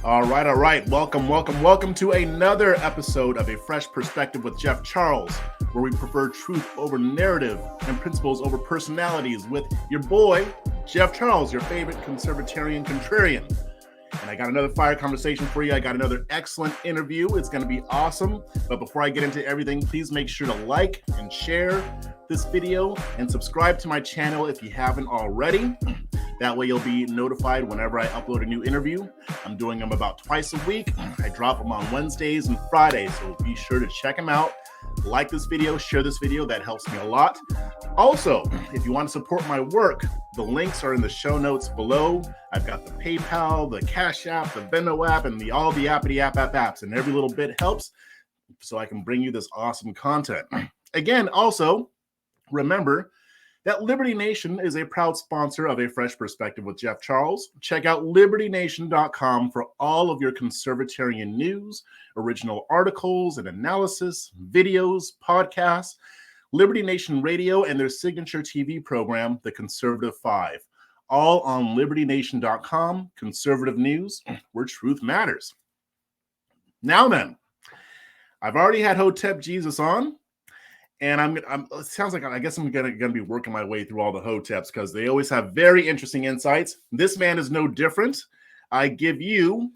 All right. Welcome to another episode of A Fresh Perspective with Jeff Charles, where we prefer truth over narrative and principles over personalities with your boy, Jeff Charles, your favorite conservatarian contrarian. And I got another fire conversation for you. I got another excellent interview. It's going to be awesome. But before I get into everything, please make sure to like and share this video and subscribe to my channel if you haven't already. That way you'll be notified whenever I upload a new interview. I'm doing them about twice a week. I drop them on Wednesdays and Fridays, so be sure to check them out. Like this video, share this video. That helps me a lot. Also, if you want to support my work, the links are in the show notes below. I've got the PayPal, the CashApp, the Venmo app, and all the appity app apps, and every little bit helps so I can bring you this awesome content. Again, also, remember that Liberty Nation is a proud sponsor of A Fresh Perspective with Jeff Charles. Check out libertynation.com for all of your conservatarian news, original articles and analysis, videos, podcasts, Liberty Nation Radio, and their signature TV program, The Conservative Five. All on libertynation.com, conservative news, where truth matters. Now then, I've already had Hotep Jesus on. And it sounds like I guess I'm gonna be working my way through all the Hoteps because they always have very interesting insights. This man is no different. I give you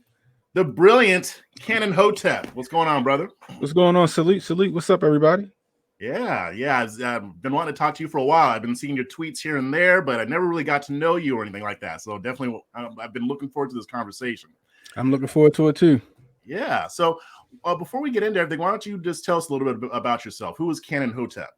the brilliant Cannon Hotep. What's going on, brother? What's going on? Salute. What's up, everybody? Yeah. I've been wanting to talk to you for a while. I've been seeing your tweets here and there, but I never really got to know you or anything like that. So definitely, I've been looking forward to this conversation. I'm looking forward to it too. Yeah. So before we get into everything, why don't you just tell us a little bit about yourself? Who is Cannon Hotep?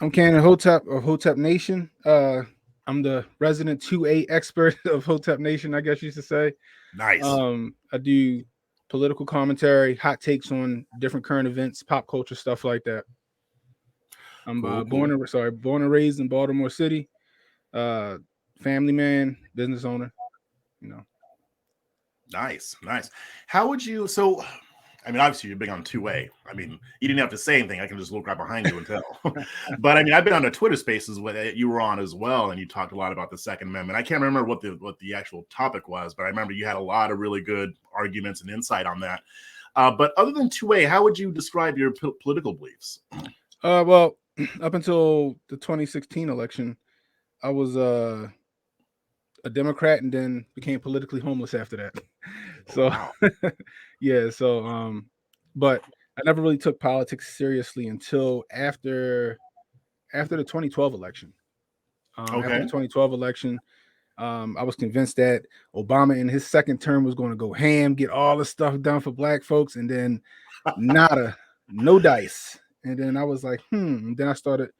I'm Cannon Hotep of Hotep Nation. I'm the resident 2A expert of Hotep Nation, I guess you should say. Nice. I do political commentary, hot takes on different current events, pop culture, stuff like that. I'm born and raised in Baltimore City. Family man, business owner, you know. Nice. How would you, obviously you're big on 2A. I mean, you didn't have to say anything. I can just look right behind you and tell. But I mean, I've been on the Twitter spaces with you were on as well, and you talked a lot about the Second Amendment. I can't remember what the actual topic was, but I remember you had a lot of really good arguments and insight on that. But other than 2A, how would you describe your political beliefs? Well, up until the 2016 election, I was a Democrat and then became politically homeless after that. So, wow. Yeah. So, but I never really took politics seriously until after the 2012 election. After the 2012 election, I was convinced that Obama in his second term was going to go ham, get all the stuff done for Black folks, and then no dice. And then I was like, And then I started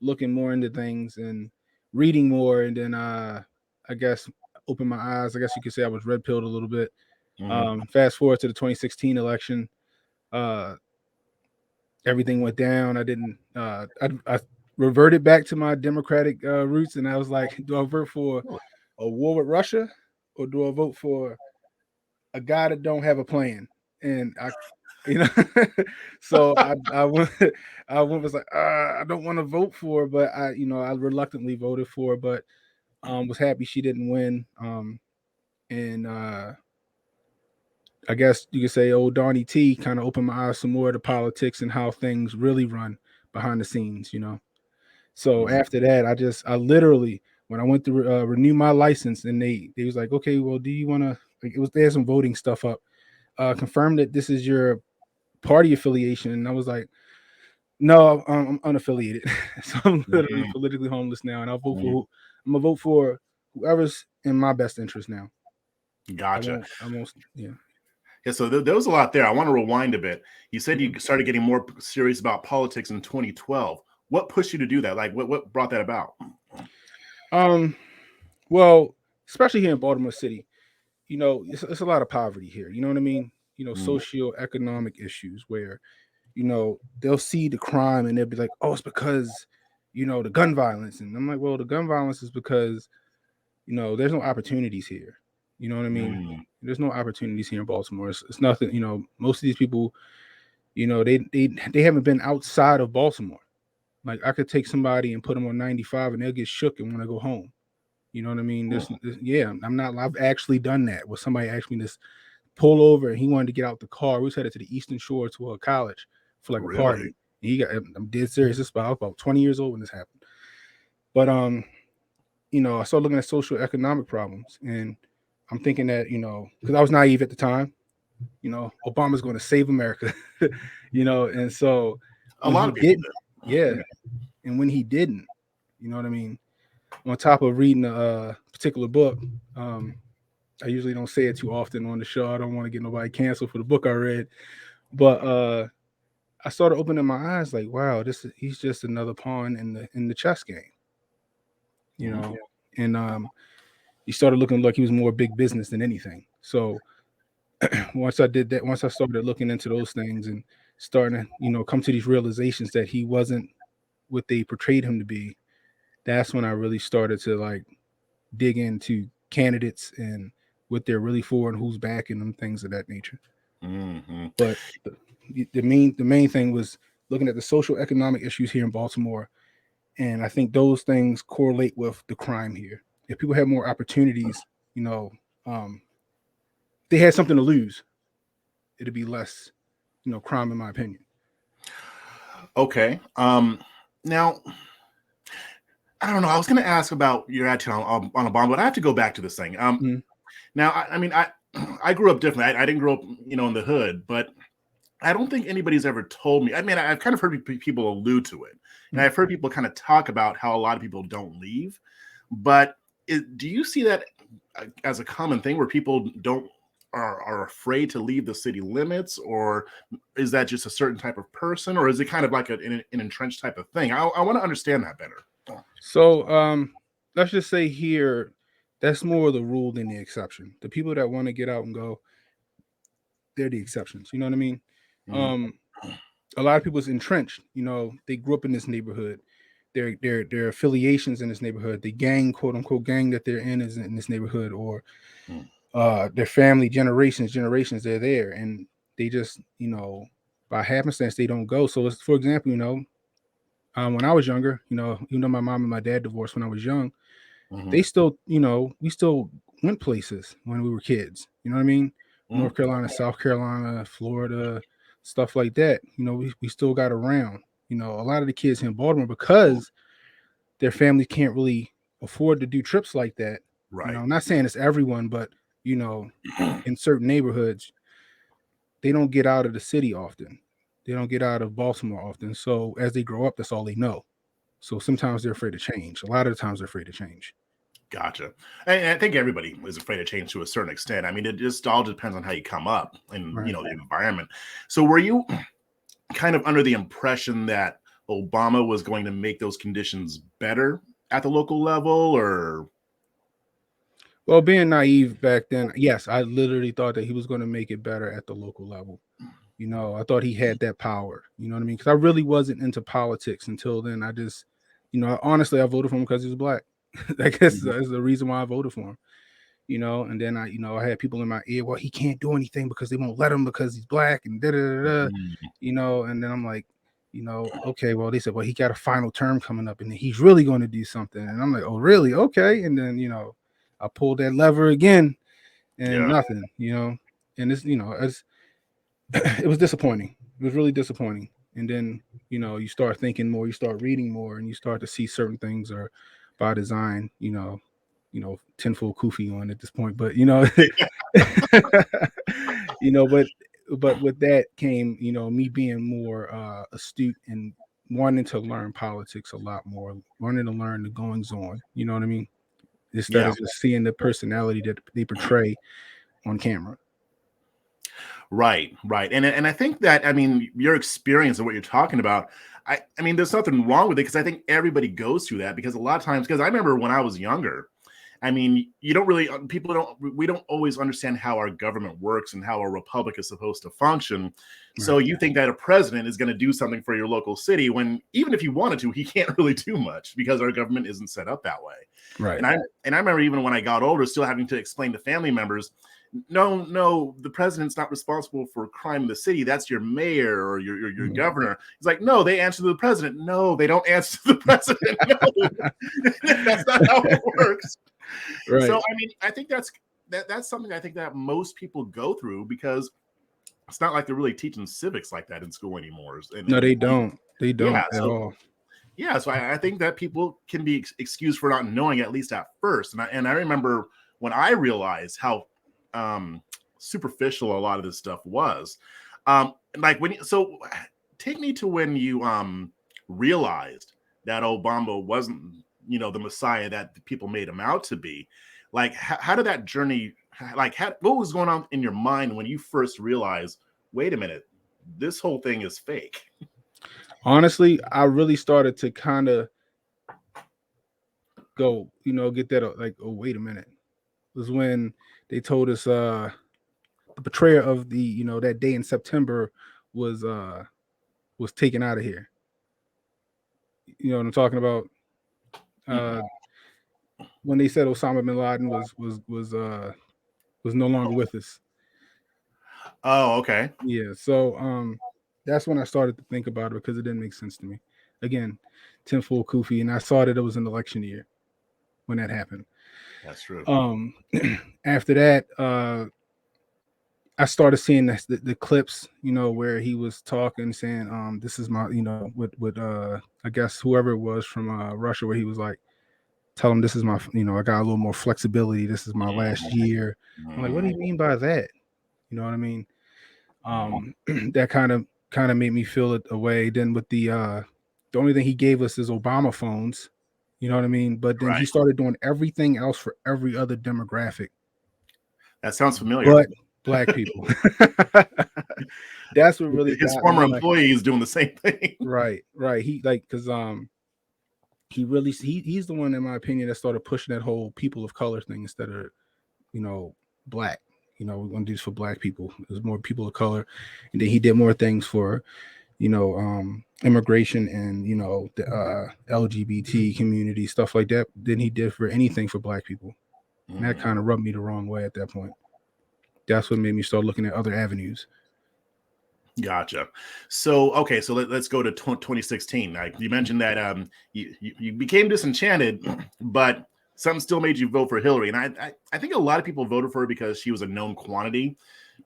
looking more into things and reading more, and then I guess opened my eyes. I guess you could say I was red pilled a little bit. Fast forward to the 2016 election, everything went down. I reverted back to my Democratic roots, and I was like, do I vote for a war with Russia, or do I vote for a guy that don't have a plan? And so I was like, I don't want to vote for, but I reluctantly voted for, but was happy she didn't win. And I guess you could say old Donnie T kind of opened my eyes some more to politics and how things really run behind the scenes, So after that, I literally, when I went to renew my license, and they was like, okay, well, do you want to, they had some voting stuff up, confirm that this is your party affiliation. And I was like, no, I'm unaffiliated. So I'm literally politically homeless now, and I'm gonna vote for whoever's in my best interest now. Gotcha. Yeah. So there was a lot there. I want to rewind a bit. You said you started getting more serious about politics in 2012. What pushed you to do that? Like, what brought that about? Well, especially here in Baltimore City, it's a lot of poverty here. You know what I mean? Socioeconomic issues where, they'll see the crime and they'll be like, oh, it's because, the gun violence. And I'm like, well, the gun violence is because, there's no opportunities here. You know what I mean? There's no opportunities here in Baltimore. It's nothing, most of these people, they haven't been outside of Baltimore. Like, I could take somebody and put them on 95 and they'll get shook and want to go home. You know what I mean? I've actually done that where somebody asked me this pull over, and he wanted to get out the car. We was headed to the Eastern Shore to a college for like a party. Really? And I'm dead serious. This was about 20 years old when this happened. But I started looking at social economic problems, and I'm thinking that, because I was naive at the time, Obama's going to save America, and so A when lot he of people didn't, did. yeah, and when he didn't, you know what I mean? On top of reading a particular book, I usually don't say it too often on the show. I don't want to get nobody canceled for the book I read, but I started opening my eyes like, wow, he's just another pawn in the chess game, and he started looking like he was more big business than anything. So once I did that, once I started looking into those things and starting to, come to these realizations that he wasn't what they portrayed him to be, that's when I really started to like dig into candidates and what they're really for and who's backing them, things of that nature. Mm-hmm. But the main thing was looking at the social economic issues here in Baltimore, and I think those things correlate with the crime here. If people had more opportunities, they had something to lose, it'd be less, crime, in my opinion. Okay. Now, I don't know. I was going to ask about your attitude on Obama, but I have to go back to this thing. Now, I grew up differently. I didn't grow up, in the hood, but I don't think anybody's ever told me. I mean, I've kind of heard people allude to it, and I've heard people kind of talk about how a lot of people don't leave. But do you see that as a common thing where people are afraid to leave the city limits, or is that just a certain type of person, or is it kind of like an entrenched type of thing? I want to understand that better. So let's just say here, that's more the rule than the exception. The people that want to get out and go, they're the exceptions. You know what I mean? A lot of people is entrenched. They grew up in this neighborhood. Their affiliations in this neighborhood, the gang, quote unquote gang that they're in is in this neighborhood, or their family generations, they're there, and they just, by happenstance, they don't go. So, for example, when I was younger, even though my mom and my dad divorced when I was young, they still, we still went places when we were kids. You know what I mean? North Carolina, South Carolina, Florida, stuff like that. We still got around. A lot of the kids here in Baltimore, because their family can't really afford to do trips like that. Right. I'm not saying it's everyone, but in certain neighborhoods, they don't get out of the city often. They don't get out of Baltimore often. So as they grow up, that's all they know. So sometimes they're afraid to change. A lot of the times they're afraid to change. Gotcha. And I think everybody is afraid of change to a certain extent. I mean, it just all depends on how you come up and, Right. the environment. So were you kind of under the impression that Obama was going to make those conditions better at the local level, or? Well, being naive back then, yes, I literally thought that he was going to make it better at the local level. I thought he had that power. You know what I mean? Because I really wasn't into politics until then. I just, honestly, I voted for him because he was black. I guess that's the reason why I voted for him. And then I had people in my ear, well, he can't do anything because they won't let him because he's black and and then I'm like, okay, well, they said, well, he got a final term coming up and he's really going to do something. And I'm like, oh, really? Okay. And then, I pulled that lever again and nothing, and it's, it was disappointing. It was really disappointing. And then, you start thinking more, you start reading more, and you start to see certain things are by design, tenfold kufi on at this point, but but with that came, me being more astute and wanting to learn politics a lot more, wanting to learn the goings on, you know what I mean? Instead of just seeing the personality that they portray on camera. Right. And I think that, your experience and what you're talking about, I mean, there's nothing wrong with it, because I think everybody goes through that, because a lot of times, because I remember when I was younger, we don't always understand how our government works and how a republic is supposed to function. Right. So you think that a president is going to do something for your local city, when even if he wanted to, he can't really do much because our government isn't set up that way. Right. And I remember even when I got older, still having to explain to family members, no, the president's not responsible for crime in the city. That's your mayor or your governor. He's like, no, they answer to the president. No, they don't answer to the president. No, that's not how it works. Right. So, I think that's that's something I think that most people go through, because it's not like they're really teaching civics like that in school anymore. No, they don't. They don't Yeah, at all. Yeah, so I think that people can be excused for not knowing, at least at first. And I remember when I realized how superficial a lot of this stuff was. Like so take me to when you realized that Obama wasn't, the Messiah that the people made him out to be. Like, how did that journey, like, what was going on in your mind when you first realized, wait a minute, this whole thing is fake? Honestly, I really started to kind of go, get that like, oh, wait a minute. It was when they told us the betrayer of the, that day in September was taken out of here. You know what I'm talking about? When they said Osama bin Laden was no longer with us. Oh, okay. Yeah. So that's when I started to think about it, because it didn't make sense to me. Again, tenfold kufi, and I saw that it was an election year when that happened. That's true. After that, I started seeing the clips, where he was talking, saying, "This is my," with I guess whoever it was from Russia, where he was like, "Tell him this is my, I got a little more flexibility. This is my last year." I'm like, "What do you mean by that?" You know what I mean? That kind of made me feel it away. Then with the only thing he gave us is Obama phones. You know what I mean? But then he started doing everything else for every other demographic. That sounds familiar. But black people. That's what really his got former me. employee is doing the same thing. Right. He because he's the one, in my opinion, that started pushing that whole people of color thing instead of black. We're gonna do this for black people. There's more people of color, and then he did more things for immigration and the LGBT community, stuff like that, than he did for anything for black people. And that kind of rubbed me the wrong way at that point. That's what made me start looking at other avenues. Gotcha. So, okay, so let's go to 2016. Like you mentioned that you became disenchanted, but something still made you vote for Hillary. And I think a lot of people voted for her because she was a known quantity.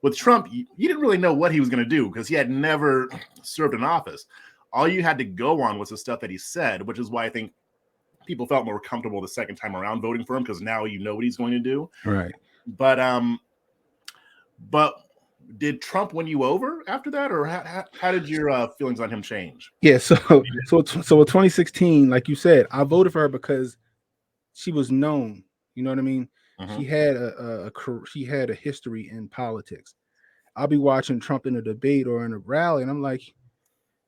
With Trump, you didn't really know what he was going to do because he had never served in office. All you had to go on was the stuff that he said, which is why I think people felt more comfortable the second time around voting for him, because now you know what he's going to do. Right. But did Trump win you over after that, or how did your feelings on him change? Yeah, so with 2016, like you said, I voted for her because she was known. You know what I mean? She had she had a history in politics. I'll be watching Trump in a debate or in a rally, and I'm like,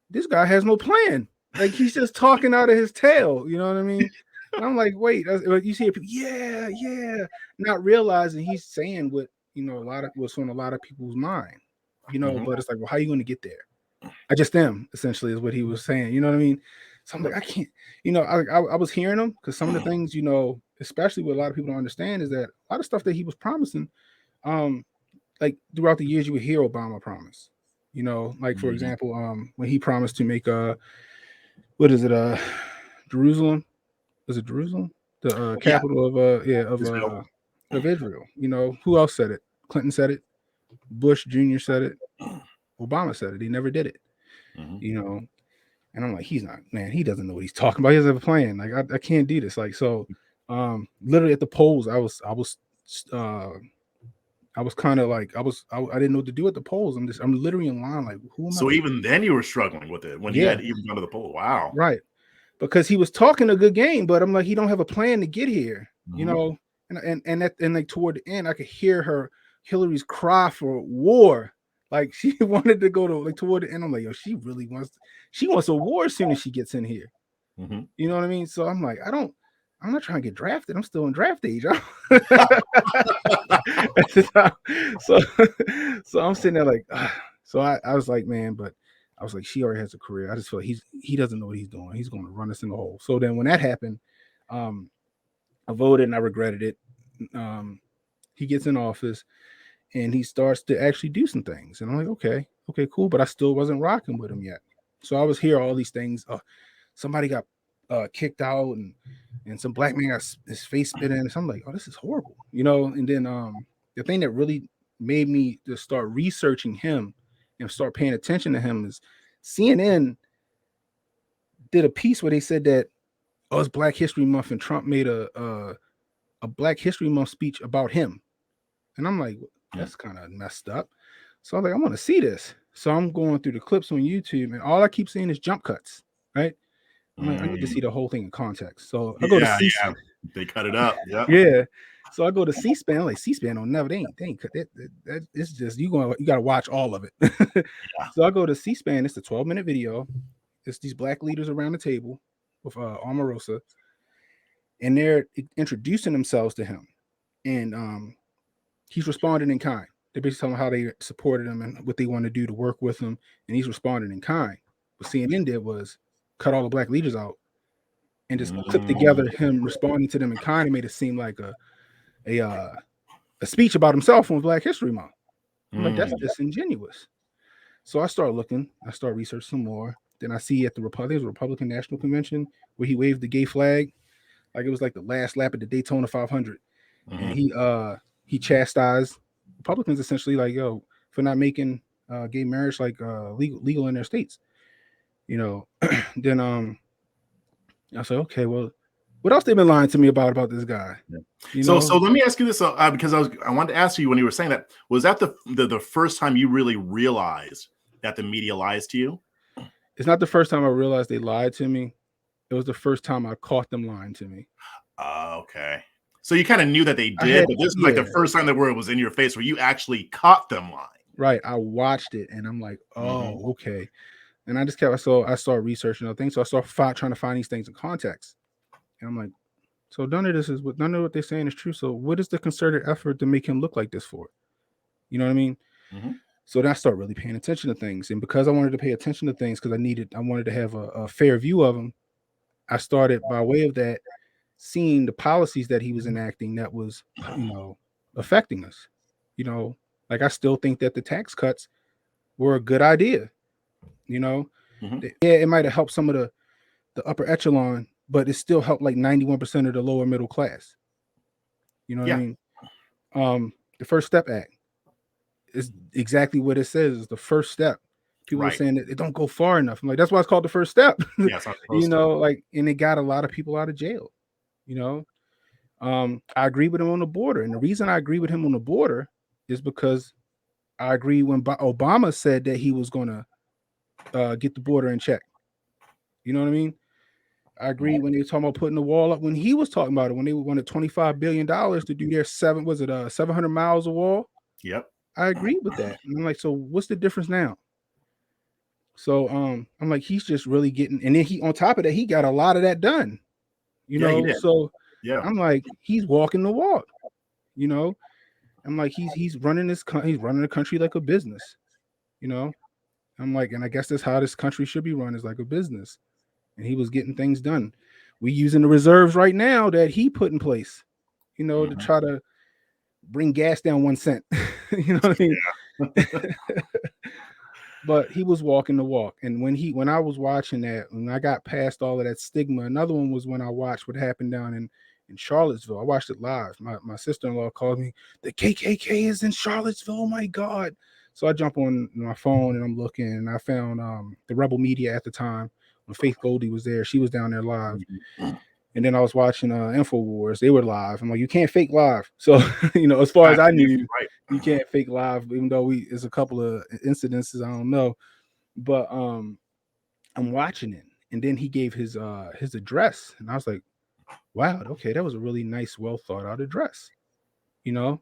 this guy has no plan. Like, he's just talking out of his tail. You know what I mean? And I'm like, wait, you see people, yeah, not realizing he's saying what what's on a lot of people's mind. But it's like, well, how are you going to get there? I just am, essentially, is what he was saying. You know what I mean? So I'm like, I can't. I was hearing him, because some of the things, especially what a lot of people don't understand, is that a lot of stuff that he was promising, like throughout the years, you would hear Obama promise. Like, for example, when he promised to make what is it, Jerusalem? Was it Jerusalem? The capital of Israel. Who else said it? Clinton said it. Bush Jr. said it. Obama said it. He never did it. And I'm like, he's not, man, he doesn't know what he's talking about. He doesn't have a plan. Like, I can't do this. Like, so literally at the polls, I was kind of like, I didn't know what to do at the polls. I'm literally in line, like, who am I? So even then you were struggling with it when you had even gone to the poll. Wow. Right. Because he was talking a good game, but I'm like, he don't have a plan to get here, and like toward the end, I could hear Hillary's cry for war. Like, she wanted to go to, like, toward the end. I'm like, yo, she wants a war as soon as she gets in here. You know what I mean? So I'm like, I'm not trying to get drafted. I'm still in draft age. So I'm sitting there like, so I was like, man, but I was like, she already has a career. I just feel like he doesn't know what he's doing. He's going to run us in the hole. So then when that happened, I voted and I regretted it. He gets in office and he starts to actually do some things. And I'm like, okay, cool. But I still wasn't rocking with him yet. So I was hearing all these things. Somebody got kicked out, and some black man got his face spit in. So I'm like, oh, this is horrible, you know. And then the thing that really made me to start researching him and start paying attention to him is CNN did a piece where they said that, oh, it's Black History Month and Trump made a Black History Month speech about him. And I'm like, that's kind of messed up. So I'm like, I want to see this. So I'm going through the clips on YouTube, and all I keep seeing is jump cuts, right? I'm like, I need to see the whole thing in context. So I go to C-SPAN. They cut it up. Yeah. So I go to C-SPAN. I'm like, C-SPAN don't never, they ain't cut that. It's just you got to watch all of it. So I go to C-SPAN. It's a 12-minute video. It's these black leaders around the table with Omarosa, and they're introducing themselves to him, and he's responding in kind. They're basically telling him how they supported him and what they want to do to work with him, and he's responding in kind. What CNN did was cut all the black leaders out and just clip together him responding to them in kind and made it seem like a speech about himself on Black History Month. I'm like, that's disingenuous. So I start looking, I start researching some more. Then I see at the Republican National Convention where he waved the gay flag, like it was like the last lap at the Daytona 500, and he chastised Republicans essentially, like, yo, for not making gay marriage like legal in their states, you know. Then I said, okay, well, what else they've been lying to me about this guy? You know? So let me ask you this, because I wanted to ask you when you were saying that, was that the first time you really realized that the media lies to you? It's not the first time I realized they lied to me. It was the first time I caught them lying to me. Okay. So you kind of knew that they did, but this is like the first time that word was in your face where you actually caught them lying. Right. I watched it and I'm like, oh, okay. And I just kept, I started researching other things. So I started trying to find these things in context. And I'm like, so none of what they're saying is true. So what is the concerted effort to make him look like this for? You know what I mean? So then I started really paying attention to things. And because I wanted to pay attention to things, because I wanted to have a fair view of them, I started by way of that, seeing the policies that he was enacting that was, affecting us. You know, like I still think that the tax cuts were a good idea. You know, yeah, it might have helped some of the upper echelon, but it still helped like 91% of the lower middle class. You know what I mean? The First Step Act is exactly what it says. Is the first step. People are saying that it don't go far enough. I'm like, that's why it's called the first step. You know, like, and it got a lot of people out of jail. You know, I agree with him on the border, and the reason I agree with him on the border is because I agree when Obama said that he was going to get the border in check. You know what I mean? I agree when they were talking about putting the wall up. When he was talking about it, when they wanted $25 billion to do their 700 miles of wall? Yep. I agree with that. And I'm like, so what's the difference now? So I'm like, he's just really getting, and then he, on top of that, he got a lot of that done. You know, so I'm like, he's walking the walk. You know, I'm like, he's running the country like a business. You know, I'm like, and I guess that's how this country should be run, is like a business. And he was getting things done. We using the reserves right now that he put in place, you know, to try to bring gas down 1 cent. You know what I mean? But he was walking the walk. And when I was watching that, when I got past all of that stigma, another one was when I watched what happened down in Charlottesville. I watched it live. My sister-in-law called me, the KKK is in Charlottesville. Oh my God. So I jump on my phone and I'm looking, and I found the Rebel Media at the time. When Faith Goldie was there, she was down there live. And then I was watching InfoWars. They were live. I'm like, you can't fake live. So, you know, as far as I knew, you can't fake live, even though there's a couple of incidences, I don't know. But I'm watching it. And then he gave his address. And I was like, wow, okay, that was a really nice, well thought out address. You know,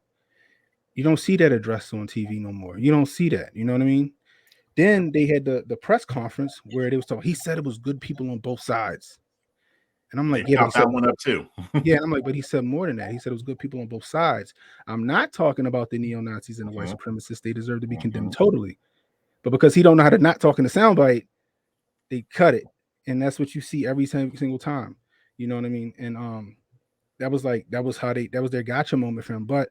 you don't see that address on TV no more. You don't see that. You know what I mean? Then they had the press conference where they was talking. He said it was good people on both sides. And I'm like, yeah, but he said that one up too. Yeah, and I'm like, but he said more than that. He said it was good people on both sides. I'm not talking about the neo-Nazis and the white supremacists. They deserve to be condemned totally. But because he don't know how to not talk in the soundbite, they cut it. And that's what you see every single time. You know what I mean? And that was their gotcha moment for him. But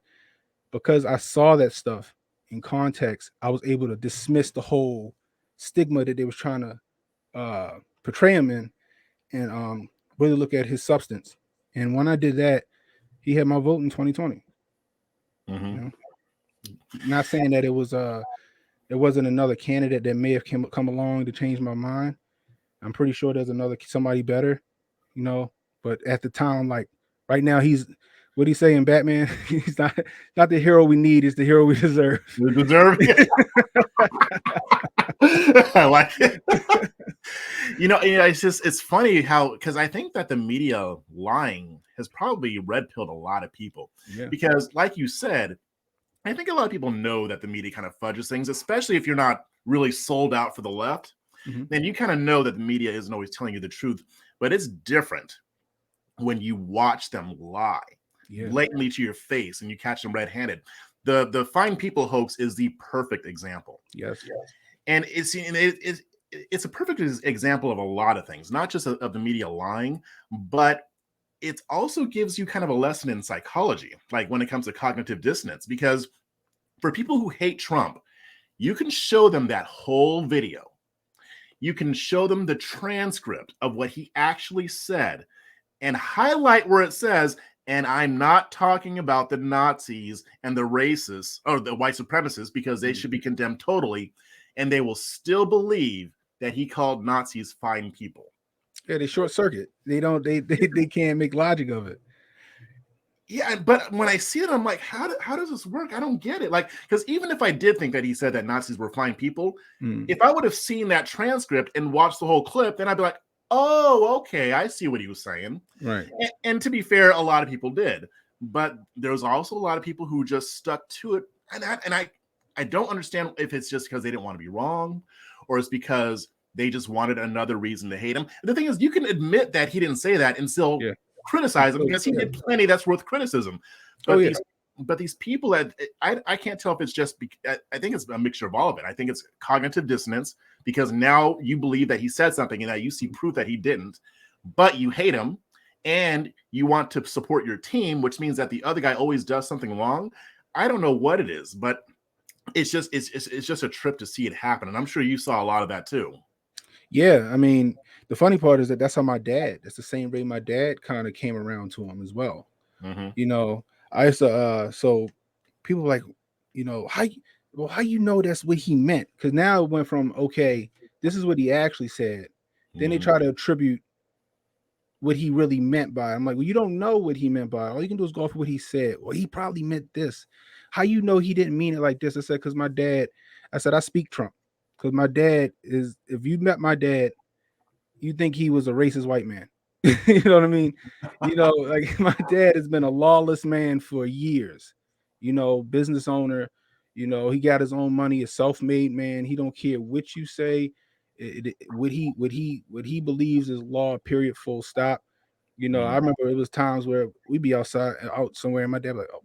because I saw that stuff in context, I was able to dismiss the whole stigma that they was trying to portray him in. And really look at his substance. And when I did that, he had my vote in 2020. Mm-hmm. You know? Not saying that it wasn't another candidate that may have come along to change my mind. I'm pretty sure there's somebody better, you know. But at the time, like right now, he's what he say in Batman. He's not the hero we need. He's the hero we deserve. You deserve it. I like it. It's funny how, because I think that the media lying has probably red pilled a lot of people. Yeah. Because, like you said, I think a lot of people know that the media kind of fudges things, especially if you're not really sold out for the left. Mm-hmm. Then you kind of know that the media isn't always telling you the truth. But it's different when you watch them lie blatantly to your face and you catch them red-handed. The Fine People hoax is the perfect example. Yes. And it's a perfect example of a lot of things, not just of the media lying, but it also gives you kind of a lesson in psychology, like when it comes to cognitive dissonance, because for people who hate Trump, you can show them that whole video. You can show them the transcript of what he actually said and highlight where it says, and I'm not talking about the Nazis and the racists or the white supremacists because they should be condemned totally. And they will still believe that he called Nazis fine people. Yeah, they short circuit. They can't make logic of it. Yeah, but when I see it, I'm like, how does this work? I don't get it. Like, because even if I did think that he said that Nazis were fine people, if I would have seen that transcript and watched the whole clip, then I'd be like, oh, okay, I see what he was saying. Right. And to be fair, a lot of people did. But there's also a lot of people who just stuck to it. And I don't understand if it's just because they didn't want to be wrong or it's because they just wanted another reason to hate him. The thing is, you can admit that he didn't say that and still criticize him because he did plenty that's worth criticism. But these people that I can't tell if it's just I think it's a mixture of all of it. I think it's cognitive dissonance because now you believe that he said something and that you see proof that he didn't, but you hate him and you want to support your team, which means that the other guy always does something wrong. I don't know what it is, but it's just a trip to see it happen. And I'm sure you saw a lot of that too. Yeah, I mean, the funny part is that's how that's the same way my dad kind of came around to him as well. Mm-hmm. You know, I used to so people like, you know, how you know that's what he meant? Because now it went from okay, this is what he actually said. Then they try to attribute what he really meant by it. I'm like, well, you don't know what he meant by it. All you can do is go off of what he said. Well, he probably meant this. How you know he didn't mean it like this? I said, because my dad, I said, I speak Trump. Because my dad is, if you met my dad, you think he was a racist white man. You know what I mean? You know, like my dad has been a lawless man for years, you know, business owner, you know, he got his own money, a self-made man. He don't care what you say, what he believes is law, period, full stop. You know, I remember it was times where we'd be out somewhere and my dad like, oh,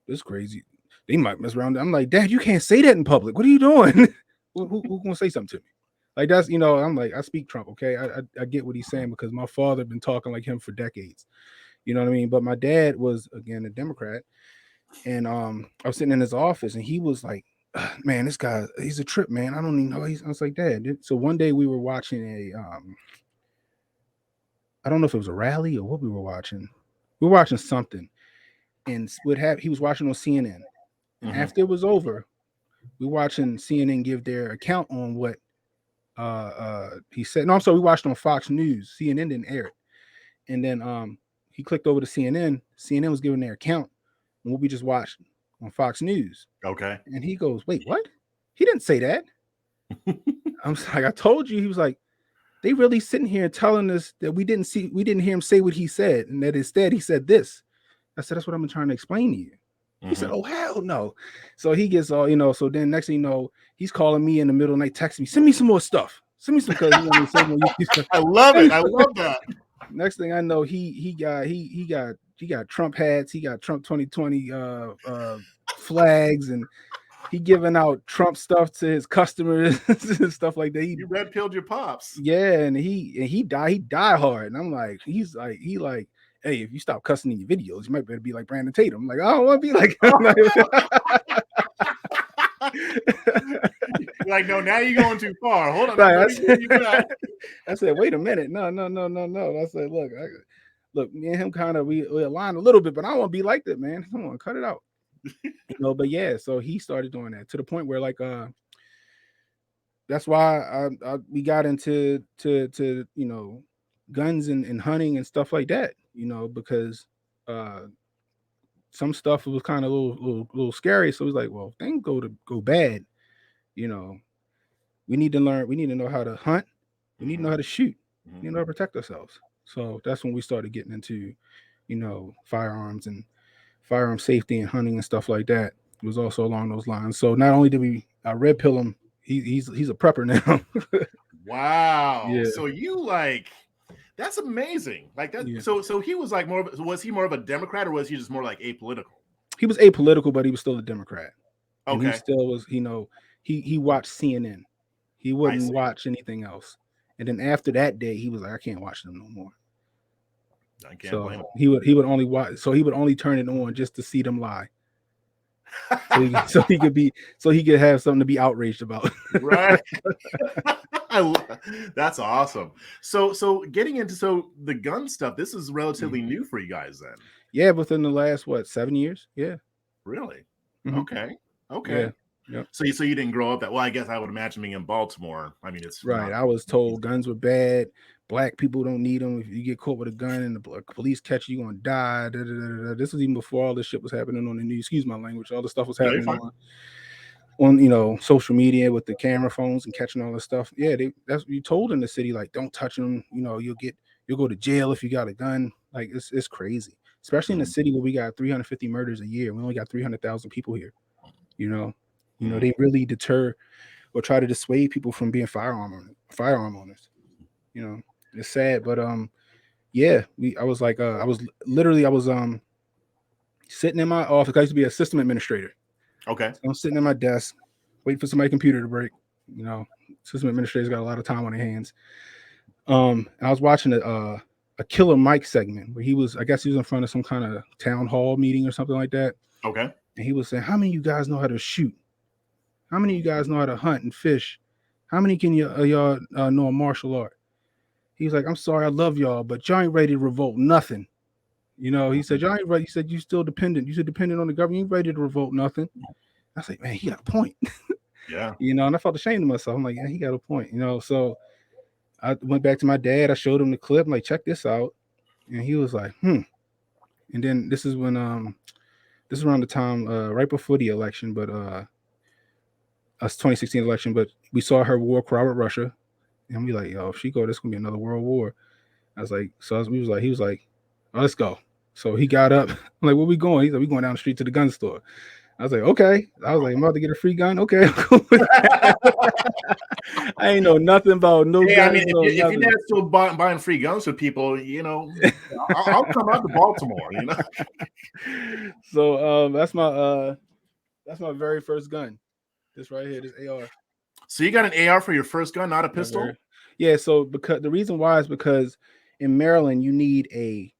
this is crazy. They might mess around. I'm like, Dad, you can't say that in public. What are you doing? Who gonna say something to me? Like that's, you know, I'm like, I speak Trump, okay? I get what he's saying because my father been talking like him for decades. You know what I mean? But my dad was, again, a Democrat. And I was sitting in his office and he was like, man, this guy, he's a trip, man. I don't even know. I was like, Dad. So one day we were watching I don't know if it was a rally or what we were watching. We were watching something. And he was watching on CNN. And after it was over, we were watching CNN give their account on what he said. No, I'm sorry, we watched on Fox News. CNN didn't air it. And then he clicked over to CNN. CNN was giving their account on what we just watched on Fox News. Okay. And he goes, wait, what? He didn't say that. I'm like, I told you. He was like, they really sitting here telling us that we didn't hear him say what he said, and that instead he said this. I said, that's what I've been trying to explain to you. He said, oh, hell no. So he gets all, you know, so then next thing you know, he's calling me in the middle of the night, texting me, send me some more stuff. Send me some, because you know, I love it. I love that. Next thing I know, he got Trump hats, he got Trump 2020 flags, and he giving out Trump stuff to his customers and stuff like that. You red pilled your pops. Yeah, and he die hard. And I'm like, he like, hey, if you stop cussing in your videos, you might better be like Brandon Tatum. I'm like, I don't want to be like him. Like, no, now you're going too far. Hold on. Right, Let me bring you back. I said, wait a minute. No. I said, look, me and him kind of we aligned a little bit, but I don't want to be like that, man. Come on, cut it out. But yeah, so he started doing that to the point where like that's why we got into guns and hunting and stuff like that, because some stuff was kind of a little scary. So it was like, well, if things go bad, we need to learn. We need to know how to hunt. We need to know how to shoot. We need to know how to protect ourselves. So that's when we started getting into, firearms and firearm safety and hunting and stuff like that. It was also along those lines. So not only did we red pill him, he's a prepper now. Wow. Yeah. So you that's amazing. Like that. Yeah. So he was like was he more of a Democrat or was he just more like apolitical? He was apolitical, but he was still a Democrat. And Okay. he still was, he watched CNN. He wouldn't watch anything else. And then after that day, he was like, I can't watch them no more. I can't blame him. He would only watch. So he would only turn it on just to see them lie. So he could have something to be outraged about. Right. That's awesome. So getting into the gun stuff, this is relatively new for you guys then. Yeah, within the last 7 years? Yeah. Really? Mm-hmm. Okay. Yeah. Yep. So you didn't grow up that well. I guess I would imagine being in Baltimore. I mean, it's right. I was told guns were bad. Black people don't need them. If you get caught with a gun and the police catch you, you're gonna die. Da, da, da, da. This was even before all this shit was happening on the news. Excuse my language. All the stuff was happening on social media with the camera phones and catching all this stuff. Yeah, that's what you told in the city. Like, don't touch them. You'll go to jail if you got a gun. Like, it's crazy, especially in the city where we got 350 murders a year. We only got 300,000 people here. They really deter or try to dissuade people from being firearm owners. It's sad, but I was sitting in my office. I used to be a system administrator. Okay. So I'm sitting at my desk, waiting for somebody's computer to break. System administrators got a lot of time on their hands. And I was watching a Killer Mike segment where he was in front of some kind of town hall meeting or something like that. Okay. And he was saying, how many of you guys know how to shoot? How many of you guys know how to hunt and fish? How many can y'all know a martial art? He was like, I'm sorry, I love y'all, but y'all ain't ready to revolt nothing. He said, y'all ain't ready. He said, you still dependent. You still dependent on the government. You ain't ready to revolt nothing. I was like, man, he got a point. Yeah. And I felt ashamed of myself. I'm like, yeah, he got a point. So I went back to my dad. I showed him the clip. I'm like, check this out. And he was like, And then this is when this is around the time right before the election, but us 2016 election, but we saw her war cry with Russia. And we like, yo, if she go, this gonna be another world war. I was like, he was like, oh, let's go. So he got up. I'm like, where we going? He's like, we going down the street to the gun store. I was like, okay. I was like, I'm about to get a free gun. Okay. I ain't know nothing about no guns. I mean, if your dad's still buying free guns for people, I'll come out to Baltimore, So that's my very first gun. This right here, this AR. So you got an AR for your first gun, not a pistol? Yeah, so because the reason why is because in Maryland you need a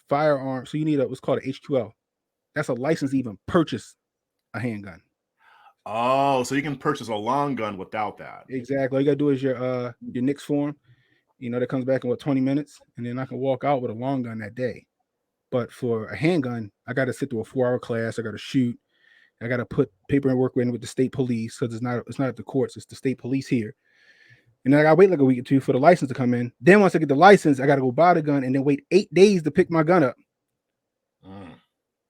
firearm. So you need what's called an HQL. That's a license to even purchase a handgun. Oh, so you can purchase a long gun without that. Exactly. All you gotta do is your NICS form. That comes back in 20 minutes, and then I can walk out with a long gun that day. But for a handgun, I gotta sit through a 4-hour class. I gotta shoot. I gotta put paperwork in with the state police because it's not at the courts, it's the state police here. And then I gotta wait like a week or two for the license to come in. Then once I get the license, I gotta go buy the gun and then wait 8 days to pick my gun up.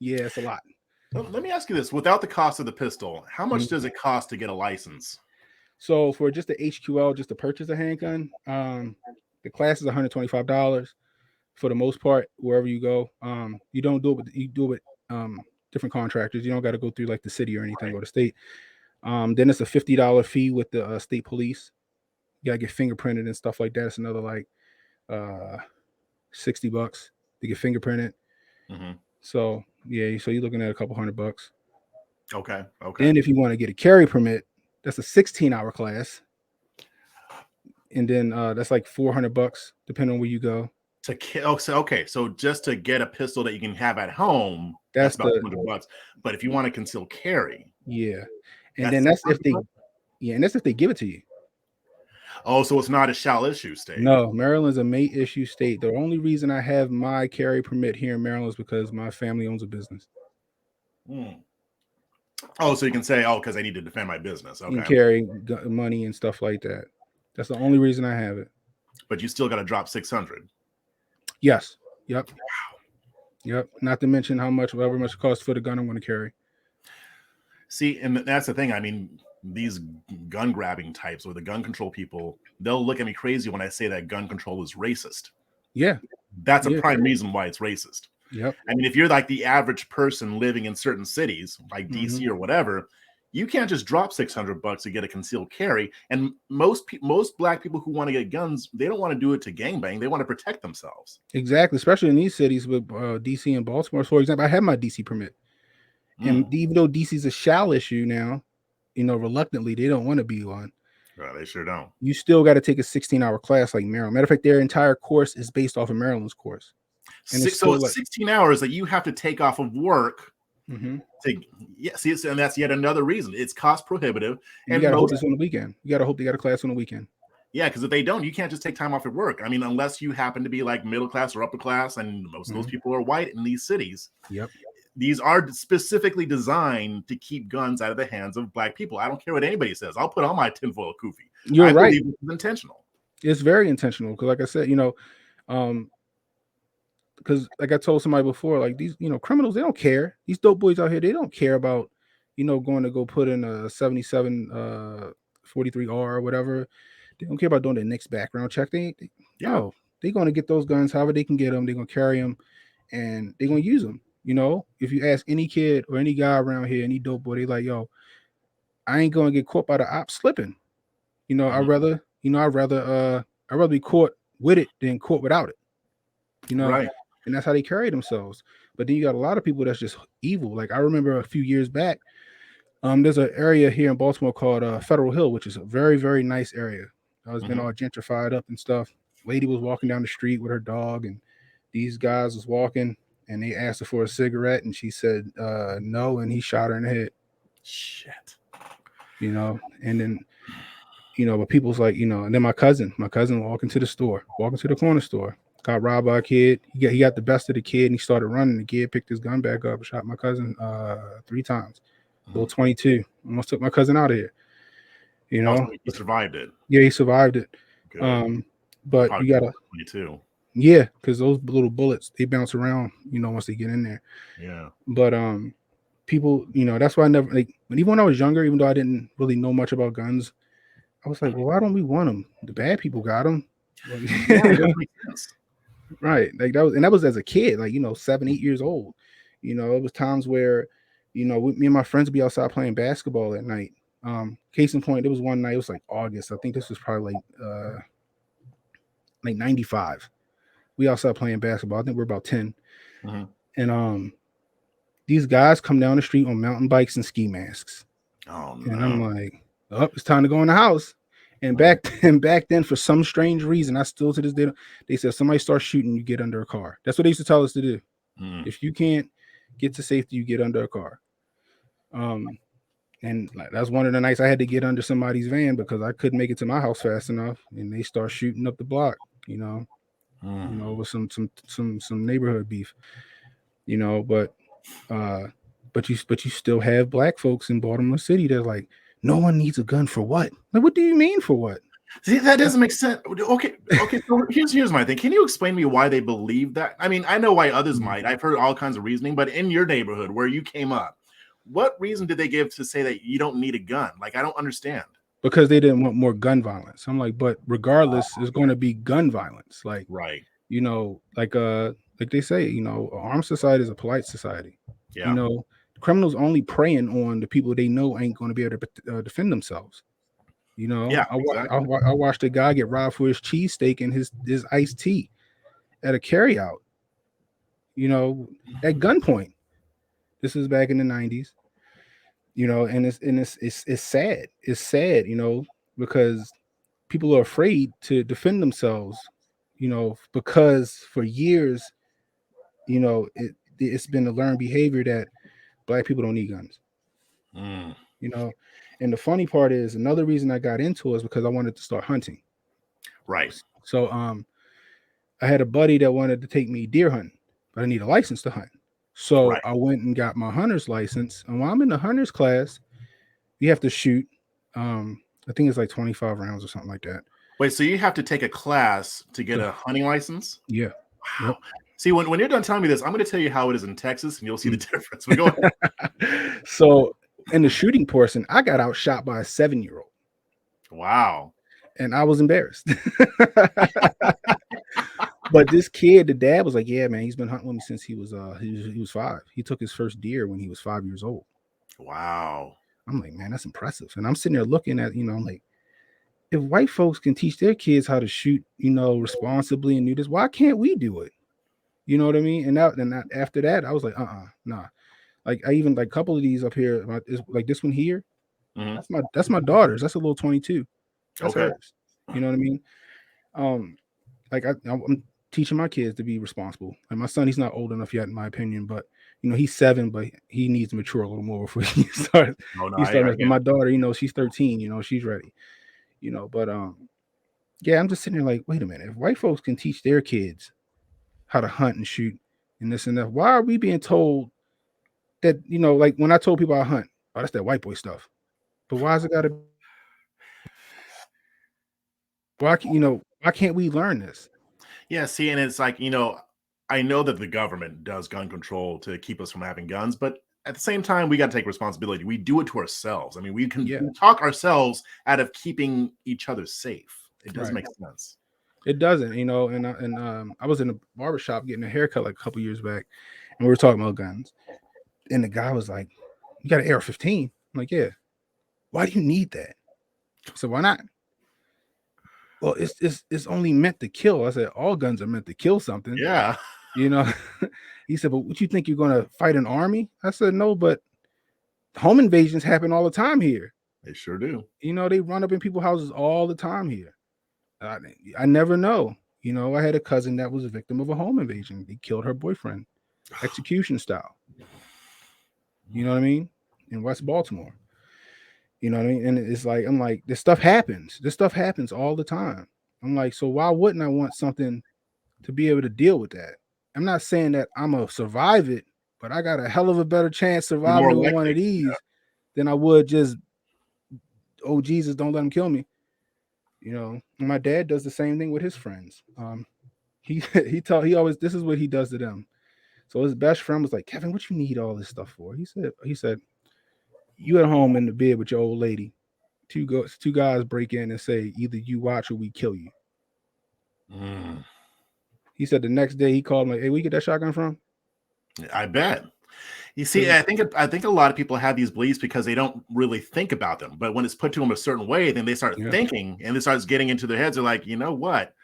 Yeah, it's a lot. Let me ask you this: without the cost of the pistol, how much does it cost to get a license? So for just the HQL, just to purchase a handgun, the class is $125 for the most part. Wherever you go, you don't do it. You do it with different contractors. You don't got to go through like the city or anything or the state. Then it's a $50 fee with the state police. You gotta get fingerprinted and stuff like that. It's another like $60 to get fingerprinted. So yeah, so you're looking at a couple $100. Okay. Then if you want to get a carry permit, that's a 16-hour class, and then that's like $400 depending on where you go. So just to get a pistol that you can have at home, that's about $200. But if you want to conceal carry, yeah, and then that's if they Yeah, and that's if they give it to you. Oh, so it's not a shall issue state. No, Maryland's a may issue state. The only reason I have my carry permit here in Maryland is because my family owns a business. Oh, so you can say, oh, because I need to defend my business. Okay. You can carry money and stuff like that. That's the only reason I have it. But you still got to drop 600. Yes. Yep. Yep. Not to mention however much it costs for the gun I'm going to carry. See, and that's the thing. I mean, these gun grabbing types or the gun control people, they'll look at me crazy when I say that gun control is racist. Yeah. That's a prime reason why it's racist. Yep. I mean, if you're like the average person living in certain cities, like DC or whatever, you can't just drop $600 to get a concealed carry. And most black people who want to get guns, they don't want to do it to gangbang. They want to protect themselves. Exactly, especially in these cities with DC and Baltimore. For example, I have my DC permit, and even though DC is a shall issue now, reluctantly they don't want to be one. Right, they sure don't. You still got to take a 16-hour class like Maryland. Matter of fact, their entire course is based off of Maryland's course. And so it's 16 hours that you have to take off of work. And that's yet another reason. It's cost prohibitive. And you got to hope it's on the weekend. You got to hope they got a class on the weekend. Yeah, because if they don't, you can't just take time off at work. I mean, unless you happen to be like middle class or upper class, and most of those people are white in these cities. Yep. These are specifically designed to keep guns out of the hands of black people. I don't care what anybody says. I'll put on my tinfoil kufi. You're right. Believe it's intentional. It's very intentional because, like I said, because like I told somebody before, like these, criminals, they don't care. These dope boys out here, they don't care about, going to go put in a 77 43R or whatever. They don't care about doing the next background check. No, they're going to get those guns however they can get them. They're going to carry them, and they're going to use them. If you ask any kid or any guy around here, any dope boy, they like, yo, I ain't going to get caught by the ops slipping. I'd rather be caught with it than caught without it. Right. And that's how they carry themselves. But then you got a lot of people that's just evil. Like I remember a few years back, there's an area here in Baltimore called Federal Hill, which is a very, very nice area. It's been all gentrified up and stuff. Lady was walking down the street with her dog, and these guys was walking, and they asked her for a cigarette, and she said no, and he shot her in the head. Shit. And then, but people's like, and then my cousin walking to the corner store. Got robbed by a kid. He got the best of the kid, and he started running. The kid picked his gun back up, shot my cousin 3 times. Little 22. Almost took my cousin out of here. He survived it. Yeah, he survived it. Good. But probably you gotta 22. Yeah, because those little bullets, they bounce around, once they get in there. Yeah. But people, that's why I never even when I was younger, even though I didn't really know much about guns, I was like, well, why don't we want them? The bad people got them. Right. Like that was as a kid, 7, 8 years old. It was times where, me and my friends would be outside playing basketball at night. Case in point, there was one night, it was like August. I think this was probably like 95. We outside playing basketball. I think we're about 10. And these guys come down the street on mountain bikes and ski masks. Oh no. And I'm like, oh, it's time to go in the house. And back then, for some strange reason, I still to this day, they said somebody starts shooting, you get under a car. That's what they used to tell us to do. If you can't get to safety, you get under a car. And that's one of the nights I had to get under somebody's van because I couldn't make it to my house fast enough, and they start shooting up the block. With some neighborhood beef. But you still have black folks in Baltimore City that's like, no one needs a gun for what? Like, what do you mean for what? See, that doesn't make sense. Okay. So here's my thing. Can you explain to me why they believe that? I mean, I know why others might. I've heard all kinds of reasoning, but in your neighborhood where you came up, what reason did they give to say that you don't need a gun? Like, I don't understand. Because they didn't want more gun violence. I'm like, but regardless, there's going to be gun violence. Like, right. Like they say, an armed society is a polite society. Yeah. Criminals only preying on the people they know ain't going to be able to defend themselves. Yeah, I watched a guy get robbed for his cheesesteak and his iced tea at a carryout. At gunpoint. This is back in the 90s. And it's sad. It's sad, because people are afraid to defend themselves. Because for years, it's been a learned behavior that black people don't need guns. And And the funny part is, another reason I got into it is because I wanted to start hunting. Right. So I had a buddy that wanted to take me deer hunting, but I need a license to hunt. So Right. I went and got my hunter's license. And while I'm in the hunter's class, you have to shoot. I think it's like 25 rounds or something like that. Wait, so you have to take a class to get a hunting license? Yeah. Wow. Yep. See, when you're done telling me this, I'm going to tell you how it is in Texas, and you'll see the difference. But go ahead. So in the shooting portion, I got outshot by a 7-year-old. Wow. And I was embarrassed. But this kid, the dad was like, "Yeah, man, he's been hunting with me since he was 5. He took his first deer when he was 5 years old." Wow. I'm like, "Man, that's impressive." And I'm sitting there looking at, I'm like, if white folks can teach their kids how to shoot, responsibly and do this, why can't we do it? You know what I mean? And after that, I was like, nah. Like I even like a couple of these up here, like this one here. Mm-hmm. That's my daughter's. That's a little 22. That's Okay. hers. You know what I mean? Like I'm teaching my kids to be responsible. And my son, he's not old enough yet, in my opinion, but he's 7, but he needs to mature a little more before he starts. Oh, no, He starts. I get My daughter, she's 13. She's ready. But yeah, I'm just sitting there like, wait a minute. If white folks can teach their kids how to hunt and shoot and this and that, why are we being told that? Like when I told people I hunt, oh, that's that white boy stuff. But why is it got to? Why can't we learn this? Yeah, see, and it's like, I know that the government does gun control to keep us from having guns, but at the same time, we got to take responsibility. We do it to ourselves. I mean, we can talk ourselves out of keeping each other safe. It does make sense. It doesn't, and I was in a barbershop getting a haircut like a couple years back, and we were talking about guns, and the guy was like, "You got an AR-15?" I'm like, "Yeah." "Why do you need that?" So why not? "Well, it's only meant to kill." I said, "All guns are meant to kill something." Yeah. He said, "But what you think you're going to fight an army?" I said, "No, but home invasions happen all the time here." They sure do. They run up in people's houses all the time here. I never know. I had a cousin that was a victim of a home invasion. They killed her boyfriend, execution style. You know what I mean? In West Baltimore. You know what I mean? And it's like, I'm like, this stuff happens. This stuff happens all the time. I'm like, so why wouldn't I want something to be able to deal with that? I'm not saying that I'm going to survive it, but I got a hell of a better chance surviving it with one of these than I would just, oh, Jesus, don't let him kill me. My dad does the same thing with his friends. He always, this is what he does to them. So his best friend was like, "Kevin, what you need all this stuff for?" He said, "You at home in the bed with your old lady. Two guys break in and say, either you watch or we kill you." He said the next day he called me like, "Hey, where you get that shotgun from?" I bet. You see, I think a lot of people have these beliefs because they don't really think about them. But when it's put to them a certain way, then they start thinking, and it starts getting into their heads. They're like, you know what?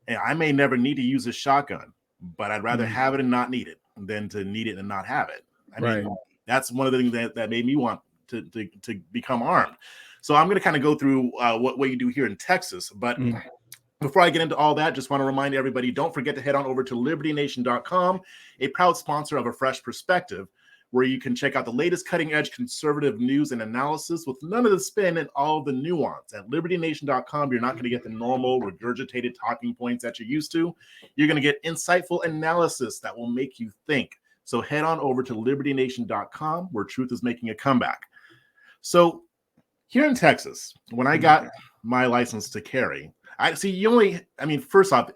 I may never need to use a shotgun, but I'd rather have it and not need it than to need it and not have it. I mean, that's one of the things that made me want to become armed. So I'm going to kind of go through what you do here in Texas. But before I get into all that, just want to remind everybody, don't forget to head on over to libertynation.com, a proud sponsor of A Fresh Perspective, where you can check out the latest cutting-edge conservative news and analysis with none of the spin and all of the nuance. At libertynation.com, you're not going to get the normal regurgitated talking points that you're used to. You're going to get insightful analysis that will make you think. So head on over to libertynation.com, where truth is making a comeback. So here in Texas, when I got my license to carry, first off,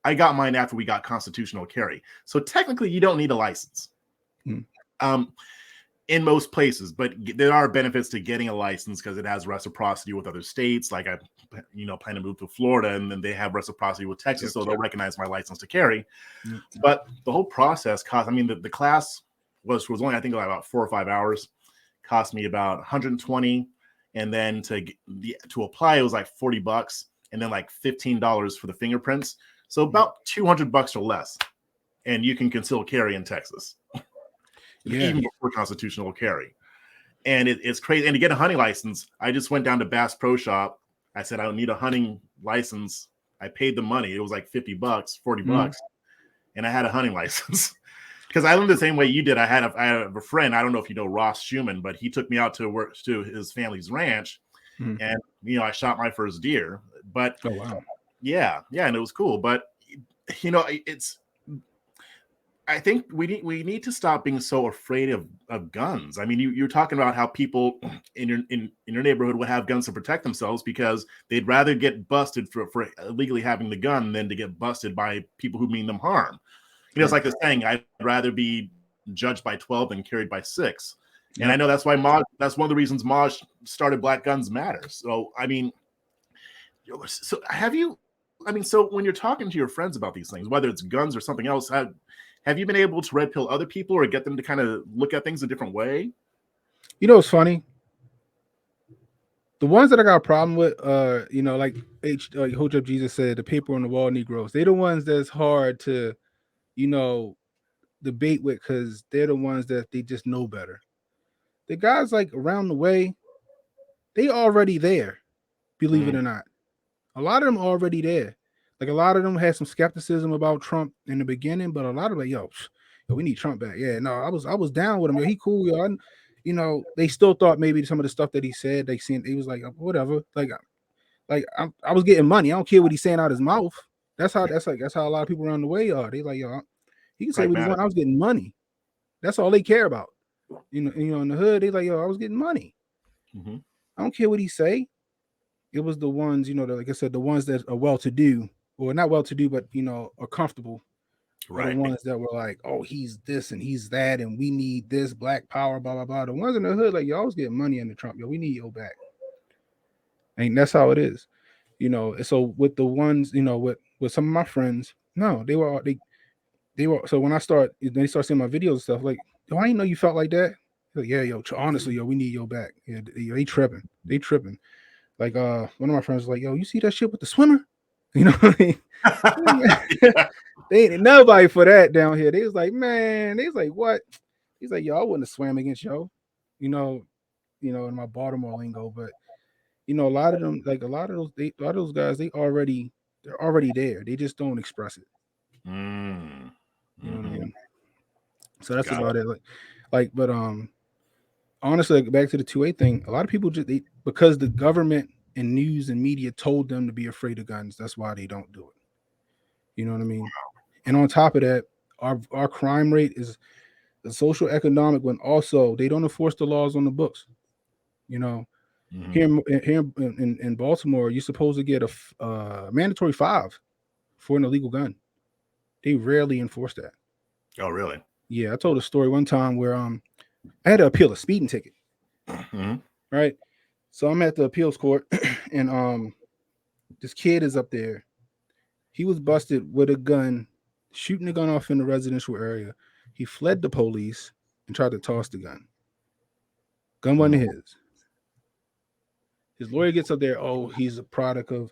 I got mine after we got constitutional carry. So technically you don't need a license. In most places, but there are benefits to getting a license because it has reciprocity with other states. Like I plan to move to Florida, and then they have reciprocity with Texas, so they'll recognize my license to carry. But the whole process cost. The class was only, I think, about 4 or 5 hours. Cost me about $120, and then to apply it was like $40, and then like $15 for the fingerprints. So about $200 or less, and you can still carry in Texas. Even before constitutional carry. And it's crazy. And to get a hunting license, I just went down to Bass Pro Shop. I said, I don't need a hunting license. I paid the money. It was like $50, $40, and I had a hunting license. because I learned the same way you did. I had a friend. I don't know if you know Ross Schumann, but he took me out to work to his family's ranch, and I shot my first deer. But oh wow, yeah, and it was cool. But it's. I think we need to stop being so afraid of guns. I mean, you're talking about how people in your neighborhood would have guns to protect themselves because they'd rather get busted for illegally having the gun than to get busted by people who mean them harm. It's like the saying, I'd rather be judged by 12 than carried by 6. And I know that's why that's one of the reasons Maj started Black Guns Matter. So, I mean, so when you're talking to your friends about these things, whether it's guns or something else, have you been able to red pill other people or get them to kind of look at things a different way? It's funny. The ones that I got a problem with, like Hotep Jesus said, the paper on the wall Negroes, they're the ones that's hard to, debate with because they're the ones that they just know better. The guys like around the way, they already there, believe it or not. A lot of them already there. Like a lot of them had some skepticism about Trump in the beginning, but a lot of them, yo, we need Trump back. Yeah, no, I was down with him. Yo, he cool, yo. They still thought maybe some of the stuff that he said, he was like, whatever. I was getting money. I don't care what he's saying out his mouth. That's how a lot of people around the way are. They like, yo, he can say what he want. I was getting money. That's all they care about. In the hood, they like, yo, I was getting money. I don't care what he say. It was the ones, like I said, the ones that are well-to-do, or not well-to-do, but are comfortable. Right. Are the ones that were like, oh, he's this and he's that, and we need this Black power, blah blah blah. The ones in the hood, like, y'all was getting money under Trump, yo, we need yo back. And that's how it is, So with the ones, with some of my friends, no, they were. So when they start seeing my videos and stuff, like, yo, I didn't know you felt like that. Like, yeah, yo, honestly, yo, we need yo back. Yeah, they tripping. Like one of my friends was like, yo, you see that shit with the swimmer? You know what I mean? Yeah. They ain't nobody for that down here. They was like, man, they was like, what? He's like, yo, I wouldn't have swam against yo. In my Baltimore lingo, but a lot of them, like a lot of those guys, they're already there. They just don't express it. You know what I mean? So that's about it. But honestly, back to the 2A thing, a lot of people because the government and news and media told them to be afraid of guns, that's why they don't do it. You know what I mean? And on top of that, our crime rate is the social economic one. Also, they don't enforce the laws on the books. Here in Baltimore, you're supposed to get a mandatory 5 for an illegal gun. They rarely enforce that. Oh, really? Yeah, I told a story one time where I had to appeal a speeding ticket. Right? So I'm at the appeals court, and this kid is up there. He was busted with a gun, shooting the gun off in the residential area. He fled the police and tried to toss the gun. Gun wasn't his. His lawyer gets up there. Oh, he's a product of,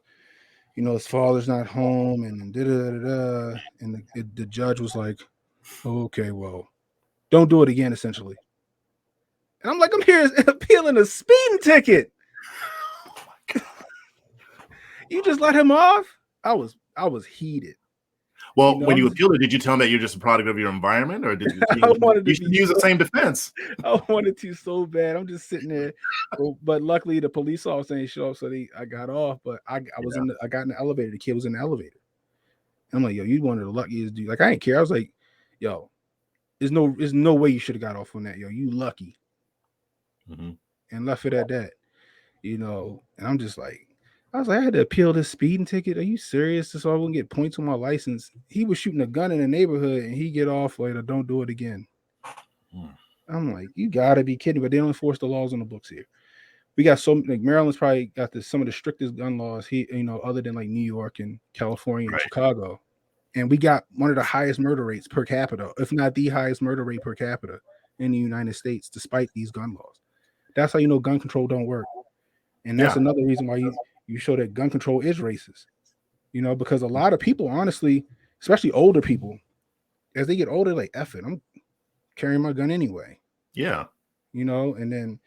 his father's not home, and da-da-da-da. And the judge was like, okay, well, don't do it again, essentially. And I'm like, I'm here appealing a speeding ticket. Oh my God. You just let him off? I was heated. Well, when you appealed it, did you tell him that you're just a product of your environment, or did you should use the same defense? I wanted to so bad. I'm just sitting there, but luckily the police officer didn't show up, so I got off. But I got in the elevator. The kid was in the elevator. I'm like, yo, you one of the luckiest dudes. Like, I didn't care. I was like, yo, there's no way you should have got off on that, yo. You lucky. And left it at that, And I'm just like, I was like, I had to appeal this speeding ticket. Are you serious? So I wouldn't get points on my license. He was shooting a gun in the neighborhood, and he get off later. Don't do it again. I'm like, you gotta be kidding! But they don't enforce the laws on the books here. We got Maryland's probably got some of the strictest gun laws other than like New York and California and Chicago. And we got one of the highest murder rates per capita, if not the highest murder rate per capita in the United States, despite these gun laws. That's how gun control don't work. And that's another reason why you show that gun control is racist. Because a lot of people, honestly, especially older people, as they get older, like, F it, I'm carrying my gun anyway. Yeah. And then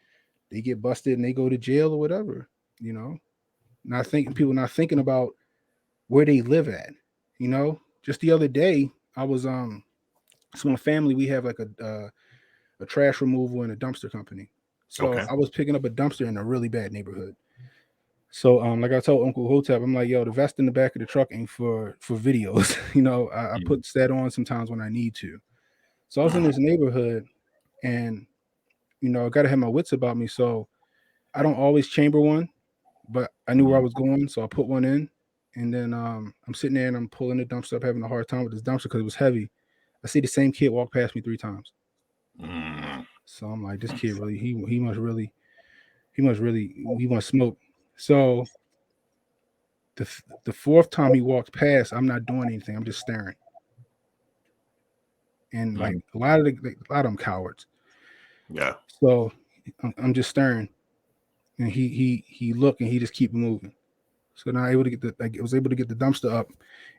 they get busted and they go to jail or whatever, people not thinking about where they live at. Just the other day, I was So my family, we have like a trash removal and a dumpster company. So Okay. I was picking up a dumpster in a really bad neighborhood. So like I told Uncle Hotep, I'm like, yo, the vest in the back of the truck ain't for videos. I put that on sometimes when I need to. So I was in this neighborhood, and I gotta have my wits about me. So I don't always chamber one, but I knew where I was going, so I put one in. And then I'm sitting there and I'm pulling the dumpster up, having a hard time with this dumpster because it was heavy. I see the same kid walk past me 3 times. So I'm like, this kid really, he must really, he must smoke. So the fourth time he walks past, I'm not doing anything. I'm just staring. And like a lot of them cowards. Yeah. So I'm just staring, and he look and he just keep moving. So now I was able to get the dumpster up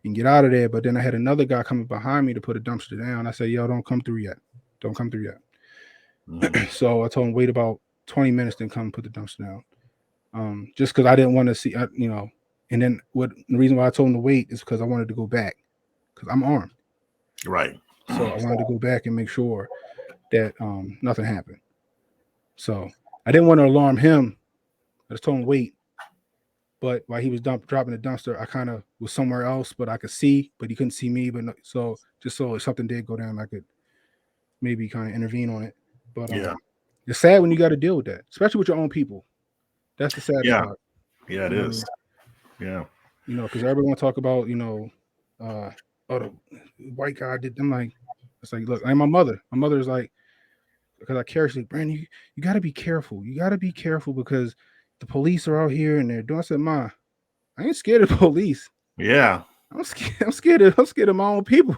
and get out of there. But then I had another guy coming behind me to put a dumpster down. I said, yo, don't come through yet. Don't come through yet. So I told him, wait about 20 minutes, then come put the dumpster down. Just because I didn't want to see, and then the reason why I told him to wait is because I wanted to go back because I'm armed. Right. So I wanted to go back and make sure that nothing happened. So I didn't want to alarm him. I just told him wait. But while he was dropping the dumpster, I kind of was somewhere else, but I could see, but he couldn't see me. But so just so if something did go down, I could maybe kind of intervene on it. But it's sad when you got to deal with that, especially with your own people. That's the saddest part. Yeah, it is. Yeah. Because everyone talk about, the white guy did. I'm like, it's like, look, like my mother. My mother is like, because I carry, she's like, Brandon, you got to be careful. You got to be careful because the police are out here and they're doing. I said, Ma, I ain't scared of the police. Yeah. I'm scared of my own people.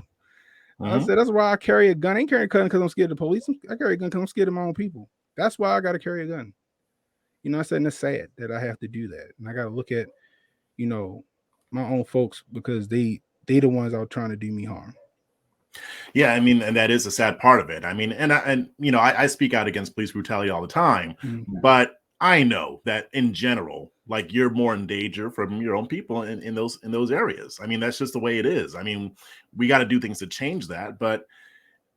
I said that's why I carry a gun. I ain't carrying a gun because I'm scared of the police. I carry a gun because I'm scared of my own people. That's why I got to carry a gun. I said, and it's sad that I have to do that, and I got to look at, my own folks because they the ones out trying to do me harm. Yeah, I mean, and that is a sad part of it. I mean, I speak out against police brutality all the time, but I know that in general, like you're more in danger from your own people in those areas. I mean, that's just the way it is. I mean, we got to do things to change that, but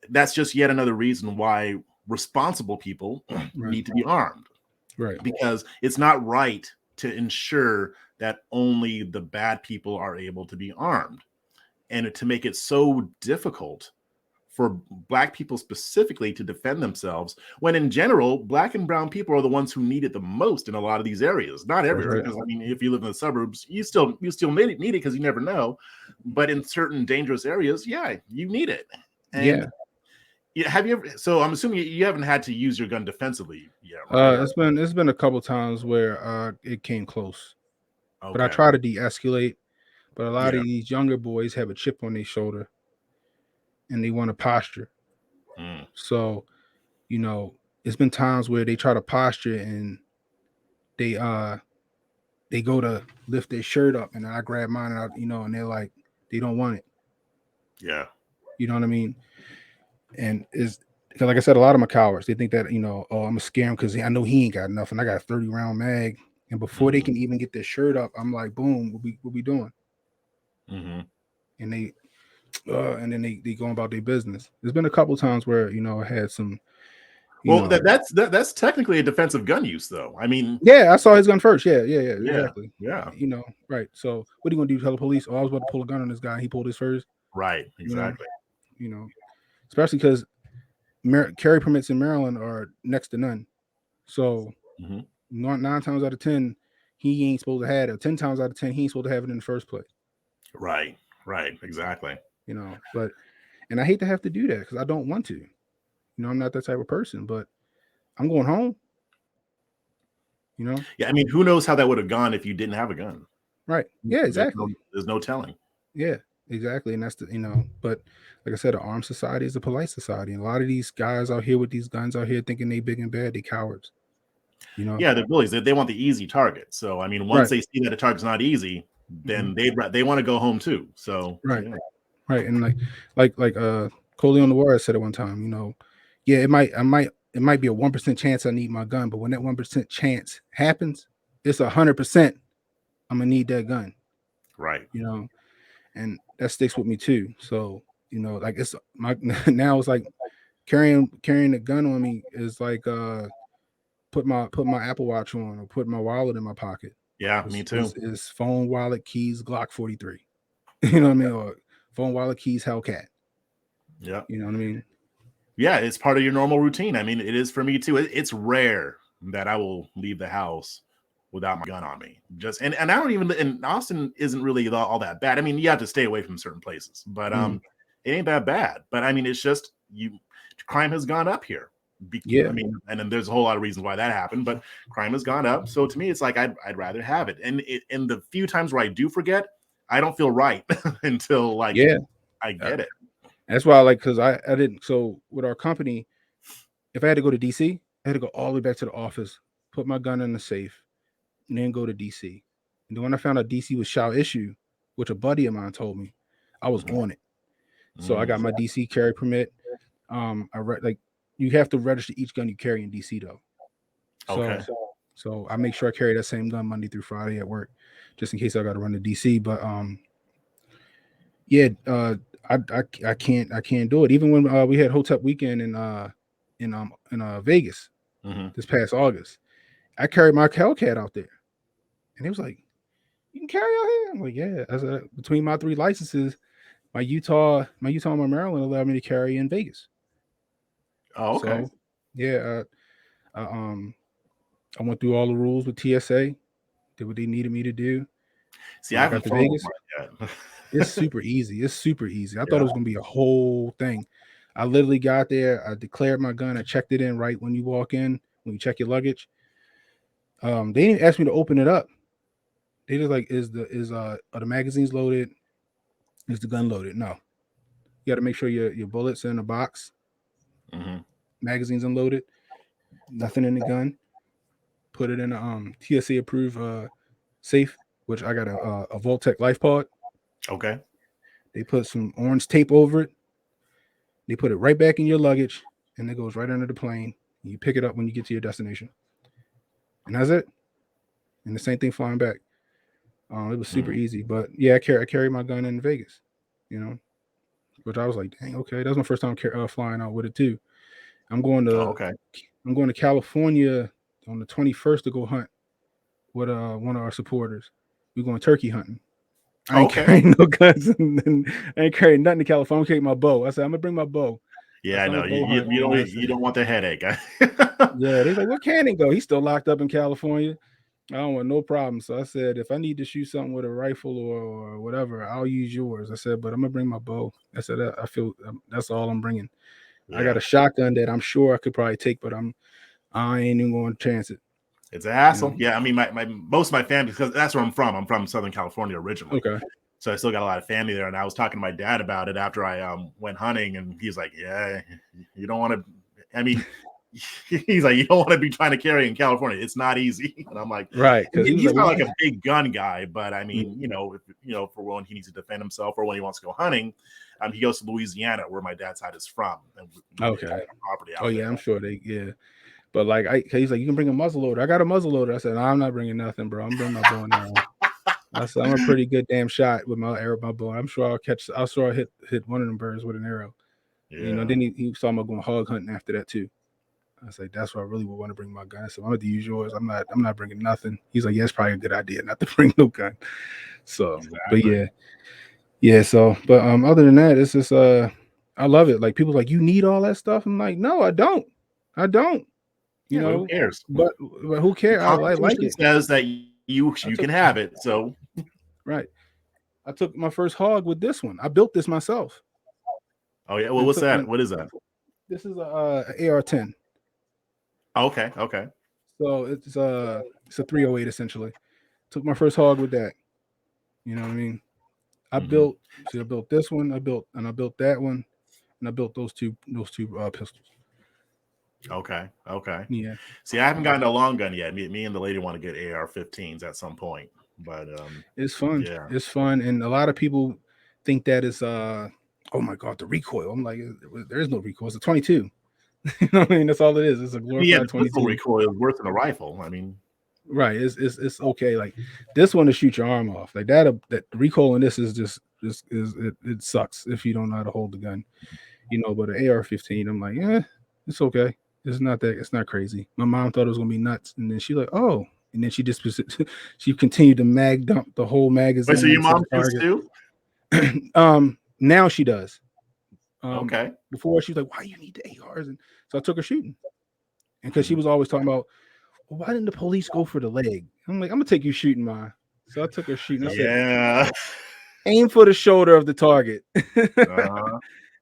that's just yet another reason why responsible people need to be armed. Right. Because it's not right to ensure that only the bad people are able to be armed, and to make it so difficult for Black people specifically to defend themselves, when in general, Black and brown people are the ones who need it the most in a lot of these areas. Not everywhere, because I mean, if you live in the suburbs, you still need it because you never know. But in certain dangerous areas, yeah, you need it. And have you ever? So I'm assuming you haven't had to use your gun defensively yet, right? It's been a couple times where it came close, but I try to de-escalate. But a lot of these younger boys have a chip on their shoulder, and they want to posture. So, it's been times where they try to posture and they go to lift their shirt up, and I grab mine out, and they're like, they don't want it. Yeah. You know what I mean? And is because, like I said, a lot of them are cowards. They think that, oh, I'm gonna scare him because I know he ain't got nothing. I got a 30-round mag, and before they can even get their shirt up, I'm like, boom, what we doing? And they, and then they go about their business. There's been a couple times where I had some. That's technically a defensive gun use, though. I mean, yeah, I saw his gun first. Yeah, exactly. Yeah. Right. So what are you gonna do? Tell the police? Oh, I was about to pull a gun on this guy. And he pulled his first. Right. Exactly. Especially because carry permits in Maryland are next to none. So 9 times out of 10, he ain't supposed to have it. 10 times out of 10, he ain't supposed to have it in the first place. Right. Exactly. But and I hate to have to do that because I don't want to. I'm not that type of person, but I'm going home. Yeah, I mean, who knows how that would have gone if you didn't have a gun? Right. Yeah, exactly. There's no telling. Yeah, exactly. And that's but like I said, an armed society is a polite society. And a lot of these guys out here with these guns out here thinking they big and bad, they cowards. Yeah, they're bullies. They want the easy target. So I mean, once they see that a target's not easy, then they want to go home too. So right. And like Coley on the Wire said at one time, yeah, it might be a 1% chance I need my gun, but when that 1% chance happens, it's 100% I'm gonna need that gun. Right. And that sticks with me too. So like it's my now it's like carrying a gun on me is like put my Apple Watch on or put my wallet in my pocket. Yeah, me too. Is phone, wallet, keys, Glock 43. You know what I mean? Or phone, wallet, keys, Hellcat. Yeah. You know what I mean? Yeah, it's part of your normal routine. I mean, it is for me too. It's rare that I will leave the house without my gun on me. Just and I don't even, and Austin isn't really all that bad. I mean, you have to stay away from certain places, but it ain't that bad. But I mean, it's just crime has gone up here. Yeah. I mean, and then there's a whole lot of reasons why that happened, but crime has gone up. So to me, it's like I'd rather have it. And in the few times where I do forget, I don't feel right until like I get it. That's why because I didn't. So with our company, if I had to go to DC, I had to go all the way back to the office, put my gun in the safe, and then go to DC. And then when I found out DC was shall issue, which a buddy of mine told me, I was on it. So I got my DC carry permit. You have to register each gun you carry in DC though. Okay. So I make sure I carry that same gun Monday through Friday at work, just in case I got to run to DC. But I can't do it. Even when we had Hotep weekend in Vegas this past August, I carried my Hellcat out there, and it was like, "You can carry out here." I'm like, "Yeah." I said, between my 3 licenses, my Utah, and my Maryland allowed me to carry in Vegas. Oh, okay. So, yeah, I went through all the rules with TSA, did what they needed me to do. See, I haven't followed Vegas yet. It's super easy. It's super easy. I thought it was gonna be a whole thing. I literally got there. I declared my gun. I checked it in right when you walk in. When you check your luggage, they didn't ask me to open it up. They just like, are the magazines loaded? Is the gun loaded? No. You got to make sure your bullets are in the box. Magazines unloaded. Nothing in the gun. Put it in a TSA approved safe, which I got a Voltec Life Pod. Okay. They put some orange tape over it. They put it right back in your luggage, and it goes right under the plane. You pick it up when you get to your destination, and that's it. And the same thing flying back. It was super easy, but yeah, I carry my gun in Vegas, which I was like, dang, okay, that was my first time flying out with it too. I'm going to California on the 21st to go hunt with one of our supporters. We're going turkey hunting. I ain't carrying no guns, and I ain't carrying nothing to California. I'm carrying my bow. I said, I'm gonna bring my bow. Yeah, I know. You don't want the headache. Yeah, they're like, where Cannon go? He's still locked up in California. I don't want no problem. So I said, if I need to shoot something with a rifle or whatever, I'll use yours. I said, but I'm gonna bring my bow. I said, I feel that's all I'm bringing. Yeah. I got a shotgun that I'm sure I could probably take, but I ain't even going to chance it. It's a hassle. Yeah, I mean, my most of my family, because that's where I'm from. I'm from Southern California originally. Okay. So I still got a lot of family there. And I was talking to my dad about it after I went hunting, and he's like, "Yeah, you don't want to." I mean, he's like, "You don't want to be trying to carry in California. It's not easy." And I'm like, "Right," because he's not like a big gun guy, but I mean, for when he needs to defend himself or when he wants to go hunting, he goes to Louisiana, where my dad's side is from. Okay. Property out there. I'm sure they. But like, he's like, you can bring a muzzle loader. I got a muzzle loader. I said, no, I'm not bringing nothing, bro. I'm bringing my bow and arrow. I said, I'm a pretty good damn shot with my bow. I'm sure I'll hit one of them birds with an arrow. Yeah. Then he saw me going hog hunting after that too. I was like, that's why I really would want to bring my gun. I said, I'm going to use yours. I'm not bringing nothing. He's like, yeah, it's probably a good idea not to bring no gun. So, exactly. But yeah. So, but other than that, it's just I love it. Like people like, you need all that stuff. I'm like, no, I don't. Who cares? But who cares? I like it. Says that you can have it. So, right. I took my first hog with this one. I built this myself. Oh yeah. Well, what's that? What is that? This is a AR-10. Okay. So it's a 308 essentially. Took my first hog with that. You know what I mean? I built this one. I built that one, and I built those two pistols. Okay. Yeah. See, I haven't gotten a long gun yet. Me and the lady want to get AR-15s at some point, but it's fun. Yeah. It's fun, and a lot of people think that is oh my god, the recoil. I'm like, there is no recoil. It's a 22. You know what I mean? That's all it is. It's a glorified 22. Recoil is worse than a rifle. I mean, right? It's okay. Like this one to shoot your arm off. Like that recoil in this is just it sucks if you don't know how to hold the gun, But an AR-15, I'm like, yeah, it's okay. It's not crazy. My mom thought it was gonna be nuts, and then she's like, oh, and then she just she continued to mag dump the whole magazine Wait, so your into mom the shoots target. too? Now she does. Okay. Before she was like, why you need the ARs? And so I took her shooting, and because she was always talking about, well, why didn't the police go for the leg? I'm like, I'm gonna take you shooting, Ma. So I took her shooting. I said, Yeah. aim for the shoulder of the target. Uh,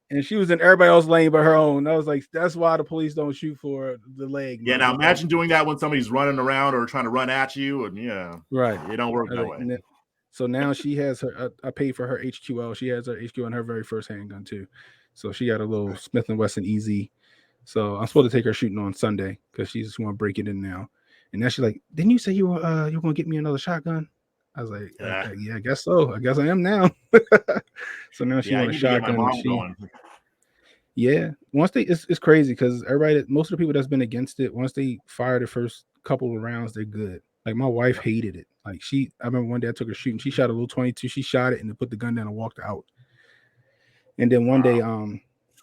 And she was in everybody else's lane but her own. I was like, that's why the police don't shoot for the leg, yeah. man. Now imagine doing that when somebody's running around or trying to run at you, and Right. it don't work that Like, way. so now she has her. I paid for her HQL. She has her HQ on her very first handgun too. So she got a little Smith and Wesson EZ. So I'm supposed to take her shooting on Sunday because she just want to break it in now. And now she's like, didn't you say you were going to get me another shotgun? I was like, yeah, I guess so. I guess I am now. So now she want a I need to get my shotgun. mom going. Yeah, once it's crazy because most of the people that's been against it, once they fire the first couple of rounds, they're good. Like my wife hated it. Like I remember one day I took her shooting. She shot a little 22. She shot it and then put the gun down and walked out. And then one day,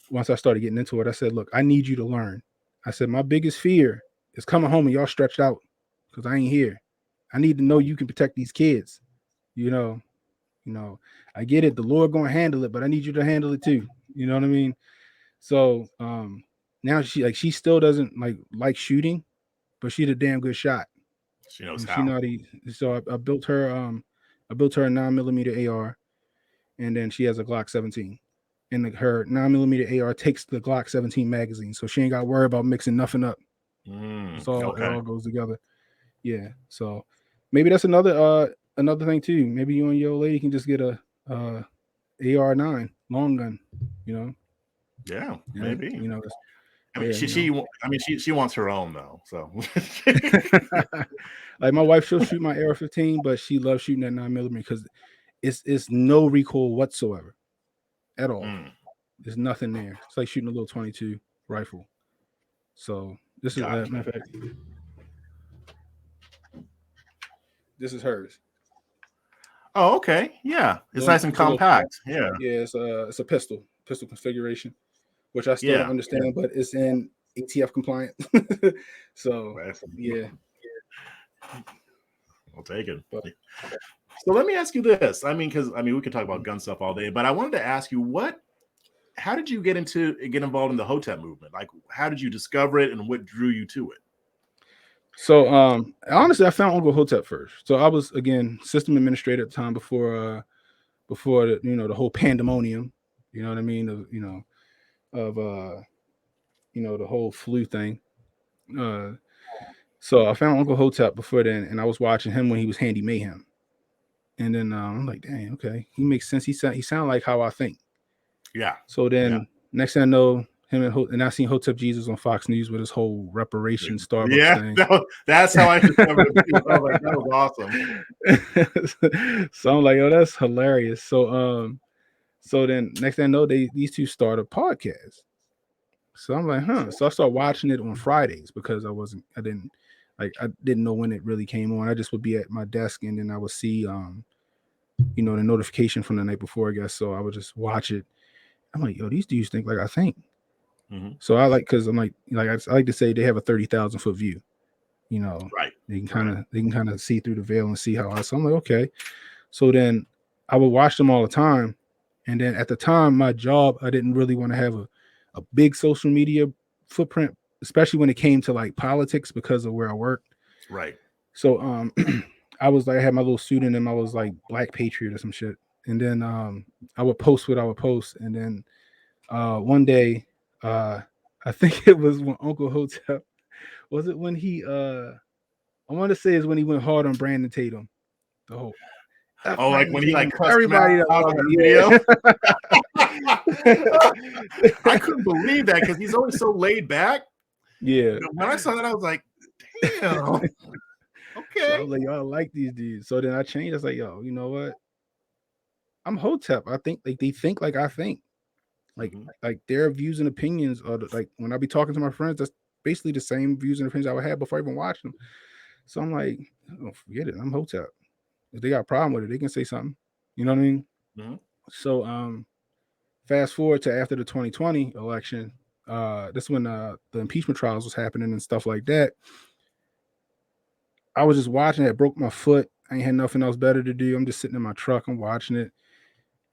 once I started getting into it, I said, "Look, I need you to learn." I said, "My biggest fear is coming home and y'all stretched out because I ain't here. I need to know you can protect these kids. You know, I get it. The Lord gonna handle it, but I need you to handle it too. You know what I mean?" So now she still doesn't like shooting, but she's a damn good shot. She knows And how. so I built her a 9mm AR, and then she has a Glock 17. And her 9mm AR takes the Glock 17 magazine, so she ain't got to worry about mixing nothing up. It all goes together. Yeah. So maybe that's another thing too. Maybe you and your lady can just get a AR-9 long gun. Yeah, maybe. I mean, she wants her own though. So, like my wife, she'll shoot my AR-15, but she loves shooting that 9mm because it's no recoil whatsoever, at all. There's nothing there. It's like shooting a little 22 rifle. So this is matter of fact, this is hers. Oh, okay. Yeah, it's nice and compact. Yeah. Yeah, it's a pistol configuration, which I still don't understand, but it's in ATF compliant. So yeah. I'll take it. So let me ask you this. Because we could talk about gun stuff all day, but I wanted to ask you how did you get involved in the Hotep movement? Like, how did you discover it, and what drew you to it? So honestly, I found Uncle Hotep first. So I was again system administrator at the time before the the whole pandemonium. You know what I mean? Of the whole flu thing. So I found Uncle Hotep before then, and I was watching him when he was Handy Mayhem. And then I'm like, dang, okay, he makes sense. He sound like how I think. Yeah. So then next thing I know, him and I seen Hotep Jesus on Fox News with his whole reparation Starbucks thing. That's how I discovered it too. I was like, that was awesome. So I'm like, oh, that's hilarious. So then next thing I know, these two start a podcast. So I'm like, huh. So I started watching it on Fridays because I didn't know when it really came on. I just would be at my desk and then I would see the notification from the night before, I guess. So I would just watch it. I'm like, yo, these dudes think like I think. So I because I'm like I like to say they have a 30,000 foot view. Right. They can kind of see through the veil and see how so I'm like, okay. So then I would watch them all the time. And then at the time, my job, I didn't really want to have a big social media footprint, especially when it came to like politics because of where I worked. Right. So I was like, I had my little pseudonym. I was like Black Patriot or some shit. And then I would post what I would post. And then one day, I think it was when Uncle Hotep, was it when he, I want to say is when he went hard on Brandon Tatum. The whole. Like when he like everybody out of the video. I couldn't believe that because he's always so laid back. Yeah. But when I saw that, I was like, damn. Okay. So I was like, yo, I like these dudes. So then I changed. I was like, yo, you know what? I'm Hotep. I think like they think like I think. Like their views and opinions are like when I be talking to my friends, that's basically the same views and opinions I would have before I even watched them. So I'm like, oh, forget it. I'm Hotep. If they got a problem with it, they can say something. You know what I mean? So fast forward to after the 2020 election. This when the impeachment trials was happening and stuff like that. I was just watching it, broke my foot. I ain't had nothing else better to do. I'm just sitting in my truck, I'm watching it.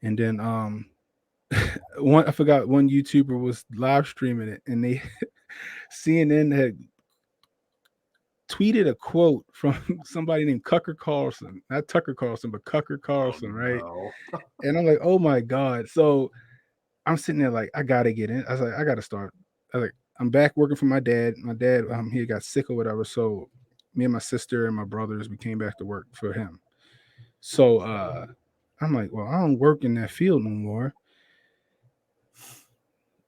And then I forgot one YouTuber was live streaming it, and they CNN had tweeted a quote from somebody named Cucker Carlson, not Tucker Carlson, but Cucker Carlson, right? No. And I'm like, oh my God. So I'm sitting there like, I gotta get in. I was like, I gotta start. I was like, I'm back working for my dad. My dad, he got sick or whatever. So me and my sister and my brothers, we came back to work for him. So I'm like, well, I don't work in that field no more.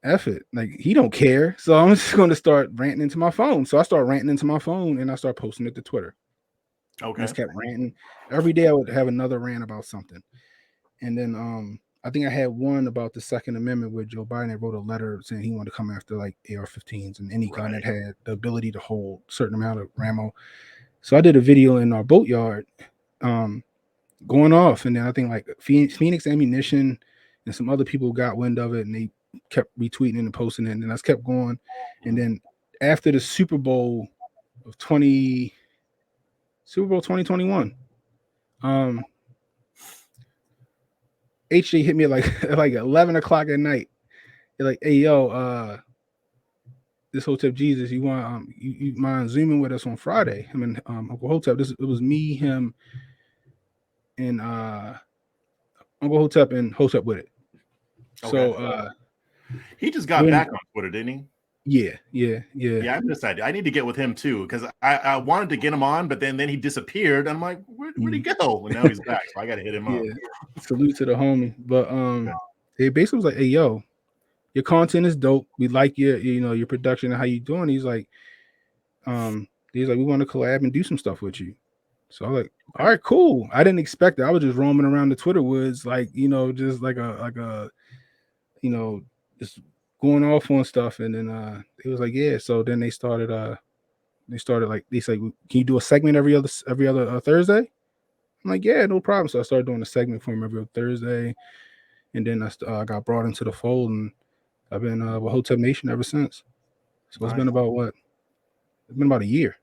F it. Like, he don't care. So I'm just going to start ranting into my phone. So I start ranting into my phone and I start posting it to Twitter. Okay. I just kept ranting. Every day I would have another rant about something. And then I think I had one about the Second Amendment where Joe Biden wrote a letter saying he wanted to come after like AR-15s and any gun that had the ability to hold a certain amount of ammo. So I did a video in our boatyard going off. And then I think like Phoenix Ammunition and some other people got wind of it and they kept retweeting and posting it. And then I just kept going. And then after the Super Bowl 2021, HJ hit me at like 11 o'clock at night. They're like, hey, yo, this Hotep Jesus, you want you mind zooming with us on Friday? I mean, Uncle Hotep, it was me, him, and Uncle Hotep and Hotep with it. Okay. So he just got back on Twitter, didn't he? Yeah. I decided I need to get with him too because I wanted to get him on, but then he disappeared. I'm like, where'd he go? And now he's back, so I got to hit him up. Salute to the homie. But he basically was like, hey, yo, your content is dope. We like your production and how you doing. He's like, we want to collab and do some stuff with you. So I'm like, all right, cool. I didn't expect it. I was just roaming around the Twitter woods, like, just like a just going off on stuff. And then it was like, yeah. So then they started like, they said, can you do a segment every other Thursday? I'm like, yeah, no problem. So I started doing a segment for him every other Thursday. And then I got brought into the fold, and I've been with Hotep Nation ever since. So it's been about what? It's been about a year.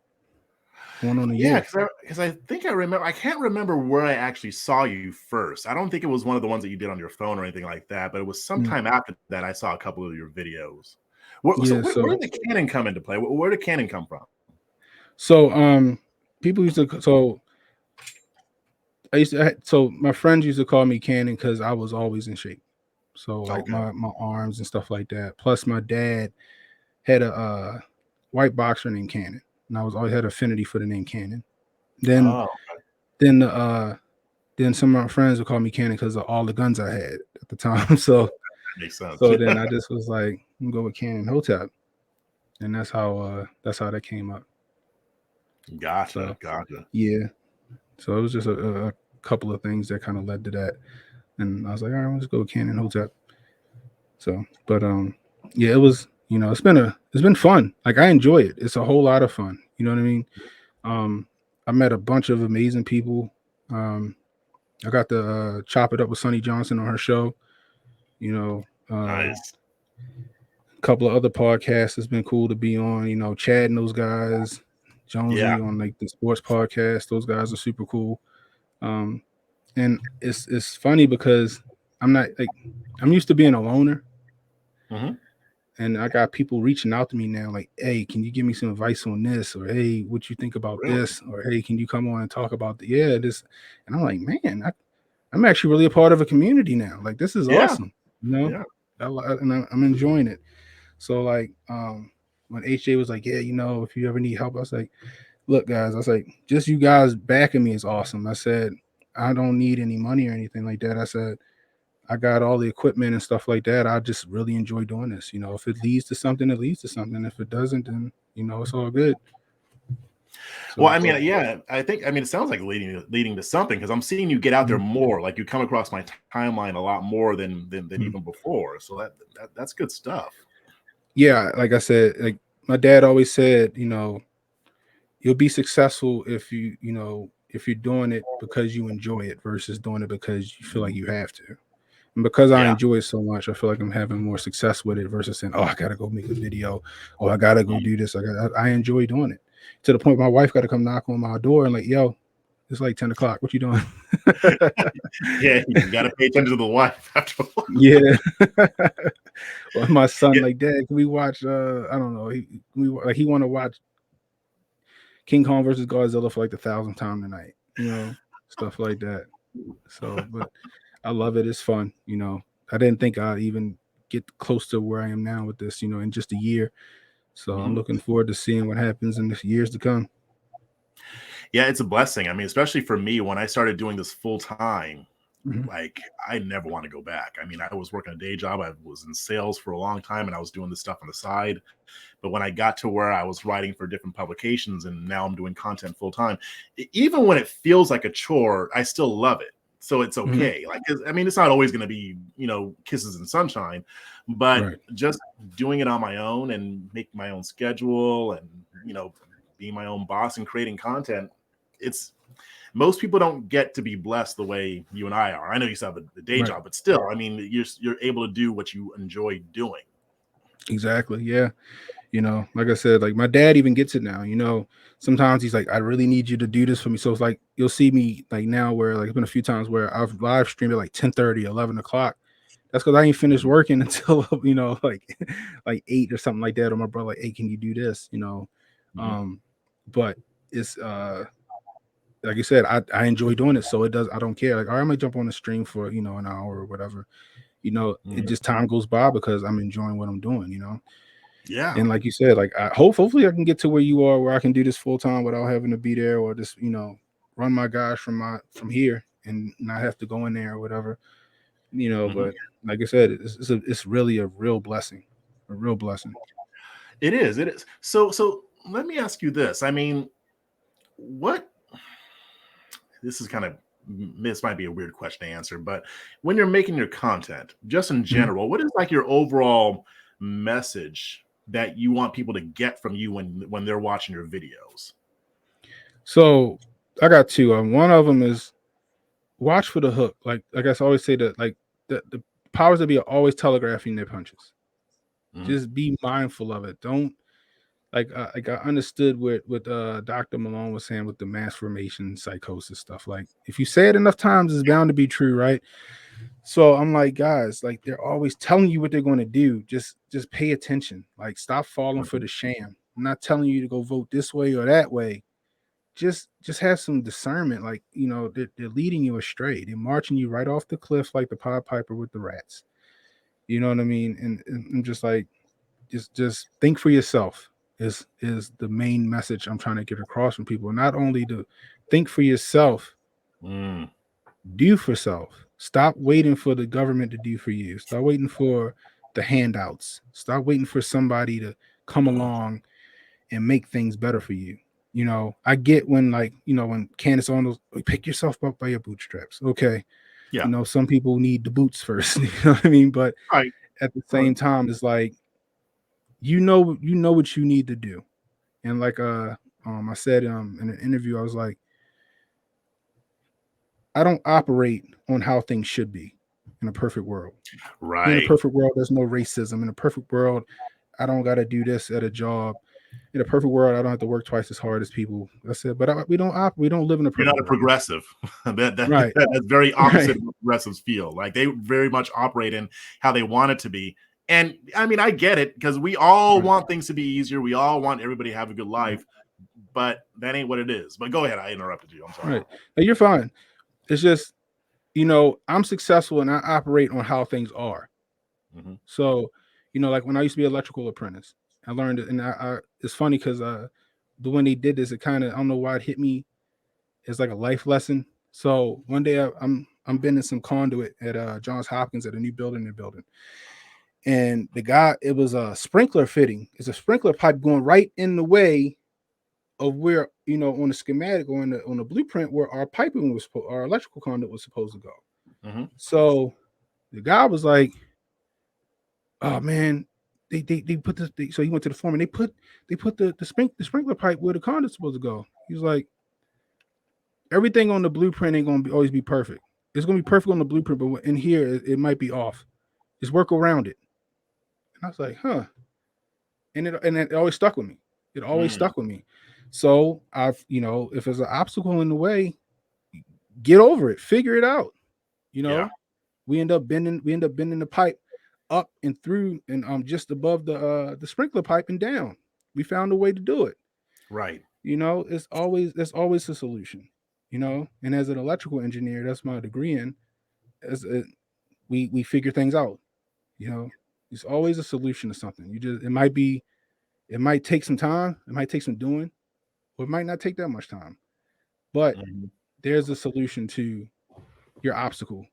Going on a year. Because I think I remember. I can't remember where I actually saw you first. I don't think it was one of the ones that you did on your phone or anything like that. But it was sometime after that I saw a couple of your videos. Where did the Cannon come into play? Where did Cannon come from? So people used to. So my friends used to call me Cannon because I was always in shape. So like my arms and stuff like that. Plus my dad had a white boxer named Cannon, and I always had affinity for the name Cannon. Then some of my friends would call me Cannon because of all the guns I had at the time. So that makes sense. So then I just was like, I'm gonna go with Cannon Hotep, and that's how that came up. Gotcha. Yeah. So it was just a couple of things that kind of led to that, and I was like, all right, let's go with Cannon Hotep. So, but yeah, it was, it's been fun. Like, I enjoy it. It's a whole lot of fun. You know what I mean? I met a bunch of amazing people. I got to chop it up with Sonny Johnson on her show. Nice. A couple of other podcasts has been cool to be on. Chad and those guys, Jonesy on like the sports podcast. Those guys are super cool. And it's funny because I'm used to being a loner. Mm-hmm. And I got people reaching out to me now, like, hey, can you give me some advice on this? Or, hey, what you think about this? Or, hey, can you come on and talk about this? And I'm like, man, I'm actually really a part of a community now. Like, this is awesome. And I'm enjoying it. So, like, when HJ was like, yeah, if you ever need help, I was like, look, guys, I was like, just you guys backing me is awesome. I said, I don't need any money or anything like that. I said, I got all the equipment and stuff like that. I just really enjoy doing this. If it leads to something, it leads to something. If it doesn't, then it's all good. So, well, I mean, it sounds like leading to something, because I'm seeing you get out there more. Like, you come across my timeline a lot more than even before. So that's good stuff. Yeah, like I said, like my dad always said, you'll be successful if if you're doing it because you enjoy it versus doing it because you feel like you have to. And because I Yeah. enjoy it so much, I feel like I'm having more success with it versus saying, "Oh, I gotta go make a video, or I gotta go Mhm. do this." I enjoy doing it to the point my wife got to come knock on my door and like, "Yo, it's like 10 o'clock. What you doing?" Yeah, you got to pay attention to the wife after a while. Yeah. Or my son Yeah. like, "Dad, can we watch? I don't know. He want to watch King Kong versus Godzilla for like the thousandth time tonight. Stuff like that. So, but I love it. It's fun. I didn't think I'd even get close to where I am now with this. In just a year. So I'm Mhm. looking forward to seeing what happens in the years to come. Yeah, it's a blessing. I mean, especially for me, when I started doing this full time, Mhm. like I never want to go back. I mean, I was working a day job. I was in sales for a long time and I was doing this stuff on the side. But when I got to where I was writing for different publications and now I'm doing content full time, even when it feels like a chore, I still love it. So it's Mhm. okay. Like, 'cause, I mean, it's not always going to be, kisses and sunshine, but Right. just doing it on my own and making my own schedule and, being my own boss and creating content, it's most people don't get to be blessed the way you and I are. I know you still have the day Right. job, but still, I mean, you're able to do what you enjoy doing. Exactly. Yeah. Like I said, like my dad even gets it now. Sometimes he's like, "I really need you to do this for me." So it's like you'll see me like now where like it's been a few times where I've live streamed at like 10:30, 11 o'clock. That's because I ain't finished Mhm. working until like 8 or something like that. Or my brother like, "Hey, can you do this?" Mhm. Um, but it's like you said, I enjoy doing it, so it does. I don't care. Like, all right, I might jump on the stream for an hour or whatever. It Mhm. just time goes by because I'm enjoying what I'm doing. Yeah. And like you said, like hopefully I can get to where you are, where I can do this full time without having to be there, or just run my guys from here and not have to go in there or whatever. Mhm. But like I said, it's really a real blessing, a real blessing. It is. It is. So let me ask you this. I mean, what this is kind of this might be a weird question to answer, but when you're making your content, just in Mhm. general, what is like your overall message that you want people to get from you when they're watching your videos? So I got two. One of them is watch for the hook. Like I guess I always say that like the powers that be are always telegraphing their punches. Mhm. Just be mindful of it. Don't like I understood what Dr. Malone was saying with the mass formation psychosis stuff. Like if you say it enough times, it's bound to be true, right? So I'm like, guys, like they're always telling you what they're going to do. Just pay attention. Like stop falling for Mhm. the sham. I'm not telling you to go vote this way or that way. Just have some discernment. Like they're leading you astray. They're marching you right off the cliff like the Pied Piper with the rats. You know what I mean? And I'm just like, just think for yourself is the main message I'm trying to get across from people. Not only to think for yourself, Mm. do for self. Stop waiting for the government to do for you. Stop waiting for the handouts. Stop waiting for somebody to come along and make things better for you. I get when when Candace Owens, pick yourself up by your bootstraps. Okay. Yeah. Some people need the boots first. You know what I mean? But Right. at the Uh, same time, it's like you know what you need to do. And like I said in an interview, I was like, I don't operate on how things should be in a perfect world. In a Right. perfect world, there's no racism. In a perfect world, I don't got to do this at a job. In a perfect world, I don't have to work twice as hard as people. I said, but we don't live in a You're perfect not a world. progressive. Right. That's very Right. opposite of what progressives feel. Like they very much operate in how they want it to be. And I mean, I get it because we all Right. want things to be easier. We all want everybody to have a good Right. life, but that ain't what it is. But go ahead. I interrupted you. I'm sorry. Right. Now, you're fine. It's just, I'm successful and I operate on how things are. Mhm. So, like when I used to be an electrical apprentice, I learned it, and it's funny because the when they did this, it kind of I don't know why it hit me as like a life lesson. So one day I'm bending some conduit at Johns Hopkins at a new building they're building, and the guy it was a sprinkler fitting. It's a sprinkler pipe going right in the way of where on the schematic or on the blueprint where our piping our electrical conduit was supposed to go. Mhm. So the guy was like, "Oh man, they put this." So he went to the foreman. They put the sprinkler pipe where the conduit's supposed to go. He was like, "Everything on the blueprint ain't gonna always be perfect. It's going to be perfect on the blueprint, but in here, it might be off. Just work around it. And I was like, huh. And it always stuck with me. It always stuck with me. So if there's an obstacle in the way, get over it, figure it out. We end up bending the pipe up and through and just above the sprinkler pipe and down. We found a way to do it. Right. There's always a solution. And as an electrical engineer, that's my degree in. We figure things out. There's always a solution to something. It might take some time, it might take some doing, or it might not take that much time. But there's a solution to your obstacle,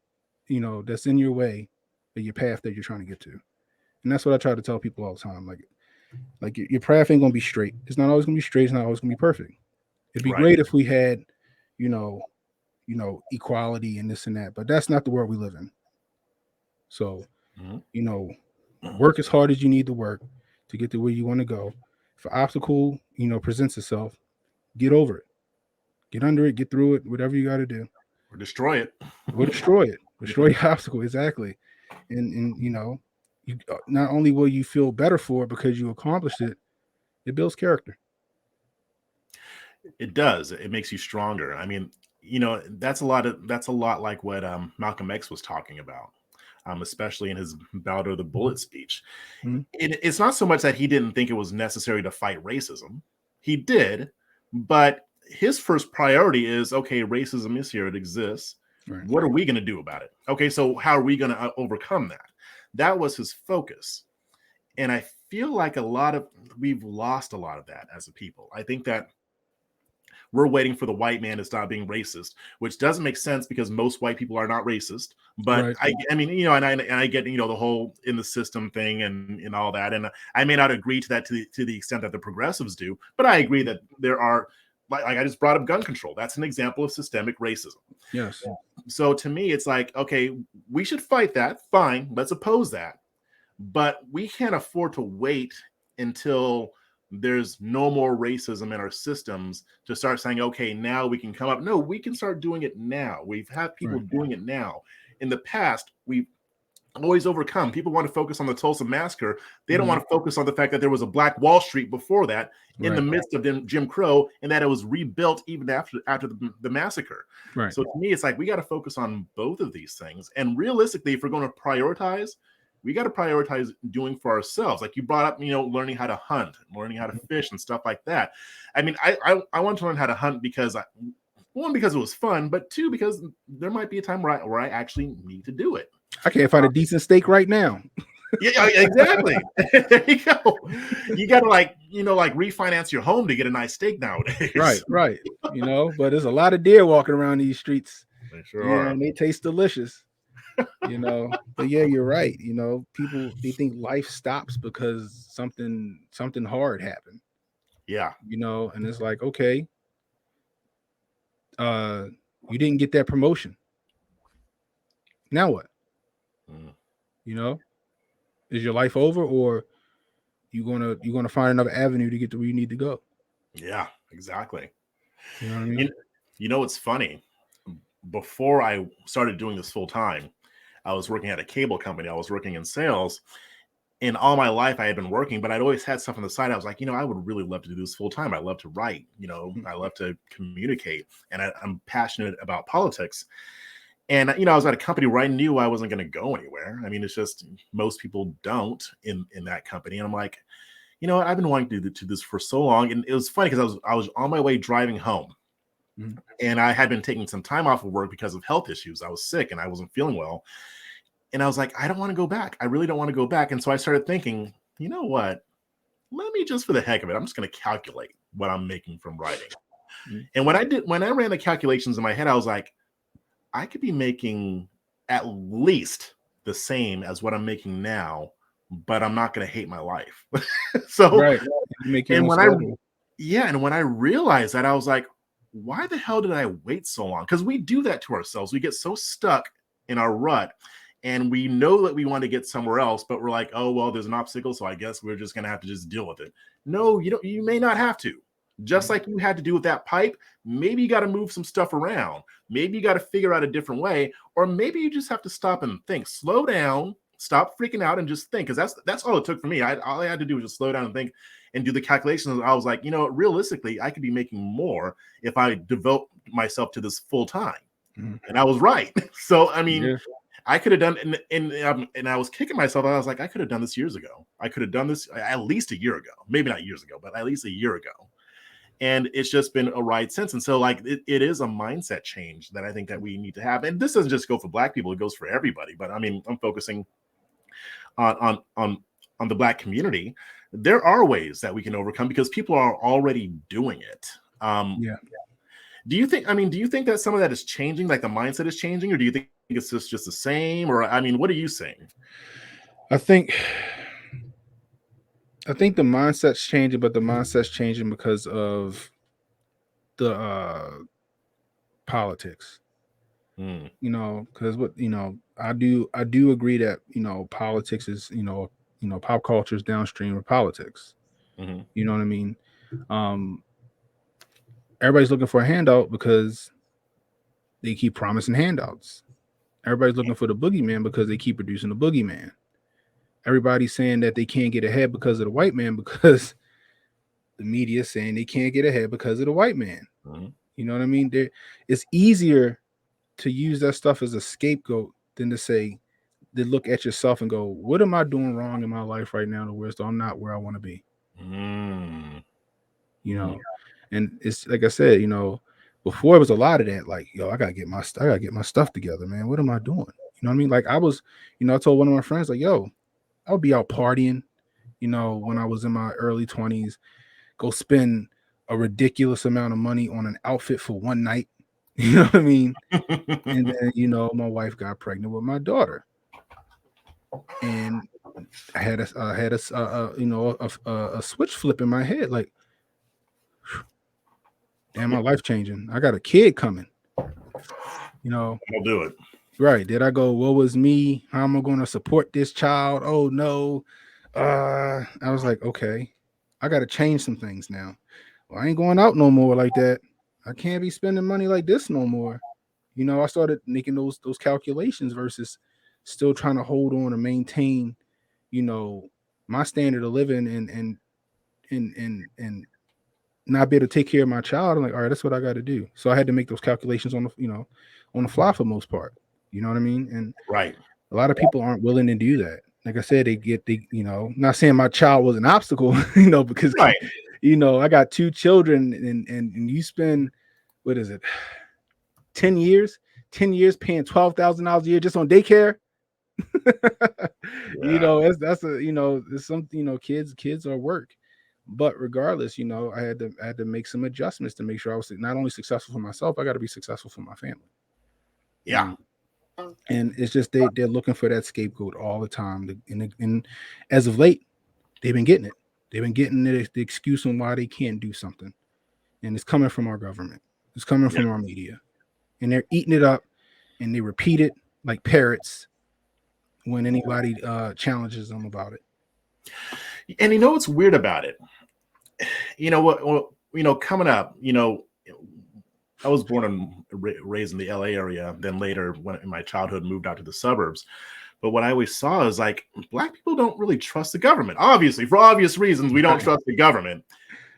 that's in your way, or your path that you're trying to get to. And that's what I try to tell people all the time. Like your path ain't gonna be straight. It's not always gonna be straight. It's not always gonna be perfect. It'd be great if we had, equality and this and that, but that's not the world we live in. So, work as hard as you need to work to get to where you want to go. If an obstacle, presents itself, get over it, get under it, get through it, whatever you got to do. Or destroy it. Destroy your obstacle, exactly. And you not only will you feel better for it because you accomplished it, it builds character. It does. It makes you stronger. I mean, that's a lot like what Malcolm X was talking about. Especially in his Bout of the Bullet speech. It's not so much that he didn't think it was necessary to fight racism. He did, but his first priority is, okay, racism is here, it exists. Right. What are we going to do about it? Okay, so how are we going to overcome that? That was his focus. And I feel like we've lost a lot of that as a people. I think that we're waiting for the white man to stop being racist, which doesn't make sense because most white people are not racist. But right. I mean, and I get, the whole in the system thing and all that. And I may not agree to that to the extent that the progressives do, but I agree that there are, like I just brought up gun control. That's an example of systemic racism. Yes. So to me, it's like, okay, we should fight that. Fine. Let's oppose that. But we can't afford to wait until there's no more racism in our systems to start saying, okay, now we can come up. No, we can start doing it now. We've had people doing it now. In the past, we've always overcome. People want to focus on the Tulsa massacre. They don't want to focus on the fact that there was a Black Wall Street before that in the midst of Jim Crow, and that it was rebuilt even after the massacre. Right. So to me, it's like we got to focus on both of these things. And realistically, if we're going to prioritize, we got to prioritize doing for ourselves. Like you brought up, learning how to hunt, learning how to fish and stuff like that. I mean, I want to learn how to hunt because one, because it was fun, but two, because there might be a time where I actually need to do it. I can't find a decent steak right now. Yeah, exactly. There you go. You got to like refinance your home to get a nice steak nowadays. Right. But there's a lot of deer walking around these streets. They sure are. And they taste delicious. But yeah, you're right. People, they think life stops because something hard happened. Yeah. And it's like, okay, you didn't get that promotion. Now what? Is your life over, or you're gonna find another avenue to get to where you need to go? Yeah, exactly. You know what I mean? It's funny. Before I started doing this full time, I was working at a cable company. I was working in sales. In all my life, I had been working, but I'd always had stuff on the side. I was like, I would really love to do this full time. I love to write, I love to communicate, and I'm passionate about politics. And, I was at a company where I knew I wasn't going to go anywhere. I mean, it's just most people don't in that company. And I'm like, I've been wanting to do this for so long. And it was funny because I was on my way driving home. And I had been taking some time off of work because of health issues. I was sick and I wasn't feeling well. And I was like, I don't want to go back. I really don't want to go back. And so I started thinking, you know what? Let me just, for the heck of it, I'm just going to calculate what I'm making from writing. And when I ran the calculations in my head, I was like, I could be making at least the same as what I'm making now, but I'm not going to hate my life. So, and when I realized that, I was like, why the hell did I wait so long? Because we do that to ourselves. We get so stuck in our rut, and we know that we want to get somewhere else, but we're like, oh, well, there's an obstacle, so I guess we're just going to have to just deal with it. No, you don't. You may not have to. Just like you had to do with that pipe, maybe you got to move some stuff around. Maybe you got to figure out a different way, or maybe you just have to stop and think. Slow down, stop freaking out, and just think. Because that's all it took for me. All I had to do was just slow down and think and do the calculations. I was like, realistically, I could be making more if I devote myself to this full time. And I was right. So, I mean, I could have done, and I was kicking myself. I was like, I could have done this years ago. I could have done this at least a year ago. Maybe not years ago, but at least a year ago. And it's just been a ride since. And so, like, it is a mindset change that I think that we need to have. And this doesn't just go for Black people; it goes for everybody. But I mean, I'm focusing on the Black community. There are ways that we can overcome because people are already doing it. Do you think that some of that is changing, like the mindset is changing, or do you think it's just the same? Or I mean, what are you saying? I think the mindset's changing, but the mindset's changing because of the politics. Because I do agree that politics is pop culture is downstream of politics. You know what I mean? Everybody's looking for a handout because they keep promising handouts. Everybody's looking for the boogeyman because they keep producing the boogeyman. Everybody's saying that they can't get ahead because of the white man because the media is saying they can't get ahead because of the white man. You know what I mean? It's easier to use that stuff as a scapegoat than to look at yourself and go, what am I doing wrong in my life right now to where I'm not where I want to be? And it's like I said, before it was a lot of that, like, yo, I gotta get my stuff together, man. What am I doing? You know what I mean? Like I was, I told one of my friends, like, yo, I would be out partying, when I was in my early 20s, go spend a ridiculous amount of money on an outfit for one night. You know what I mean? And then, my wife got pregnant with my daughter, and I had a switch flip in my head, like, damn, my life changing. I got a kid coming. I'll do it. Right. Did I go, what was me? How am I going to support this child? Oh, no. I was like, okay, I got to change some things now. Well, I ain't going out no more like that. I can't be spending money like this no more. I started making those calculations versus still trying to hold on and maintain, my standard of living and not be able to take care of my child. I'm like, all right, that's what I got to do. So I had to make those calculations on the fly for the most part. You know what I mean? And right, a lot of people aren't willing to do that. Like I said, not saying my child was an obstacle, because right. I got 2 children and you spend, what is it, 10 years paying $12,000 a year just on daycare. That's there's some, kids are work. But regardless, I had to make some adjustments to make sure I was not only successful for myself, I got to be successful for my family. Yeah. And it's just they're looking for that scapegoat all the time. And as of late, they've been getting it. They've been getting the excuse on why they can't do something. And it's coming from our government. It's coming from our media. And they're eating it up, and they repeat it like parrots when anybody challenges them about it. And what's weird about it? Coming up, I was born and raised in the LA area. Then later, when in my childhood, moved out to the suburbs. But what I always saw is like Black people don't really trust the government. Obviously, for obvious reasons, we don't trust the government.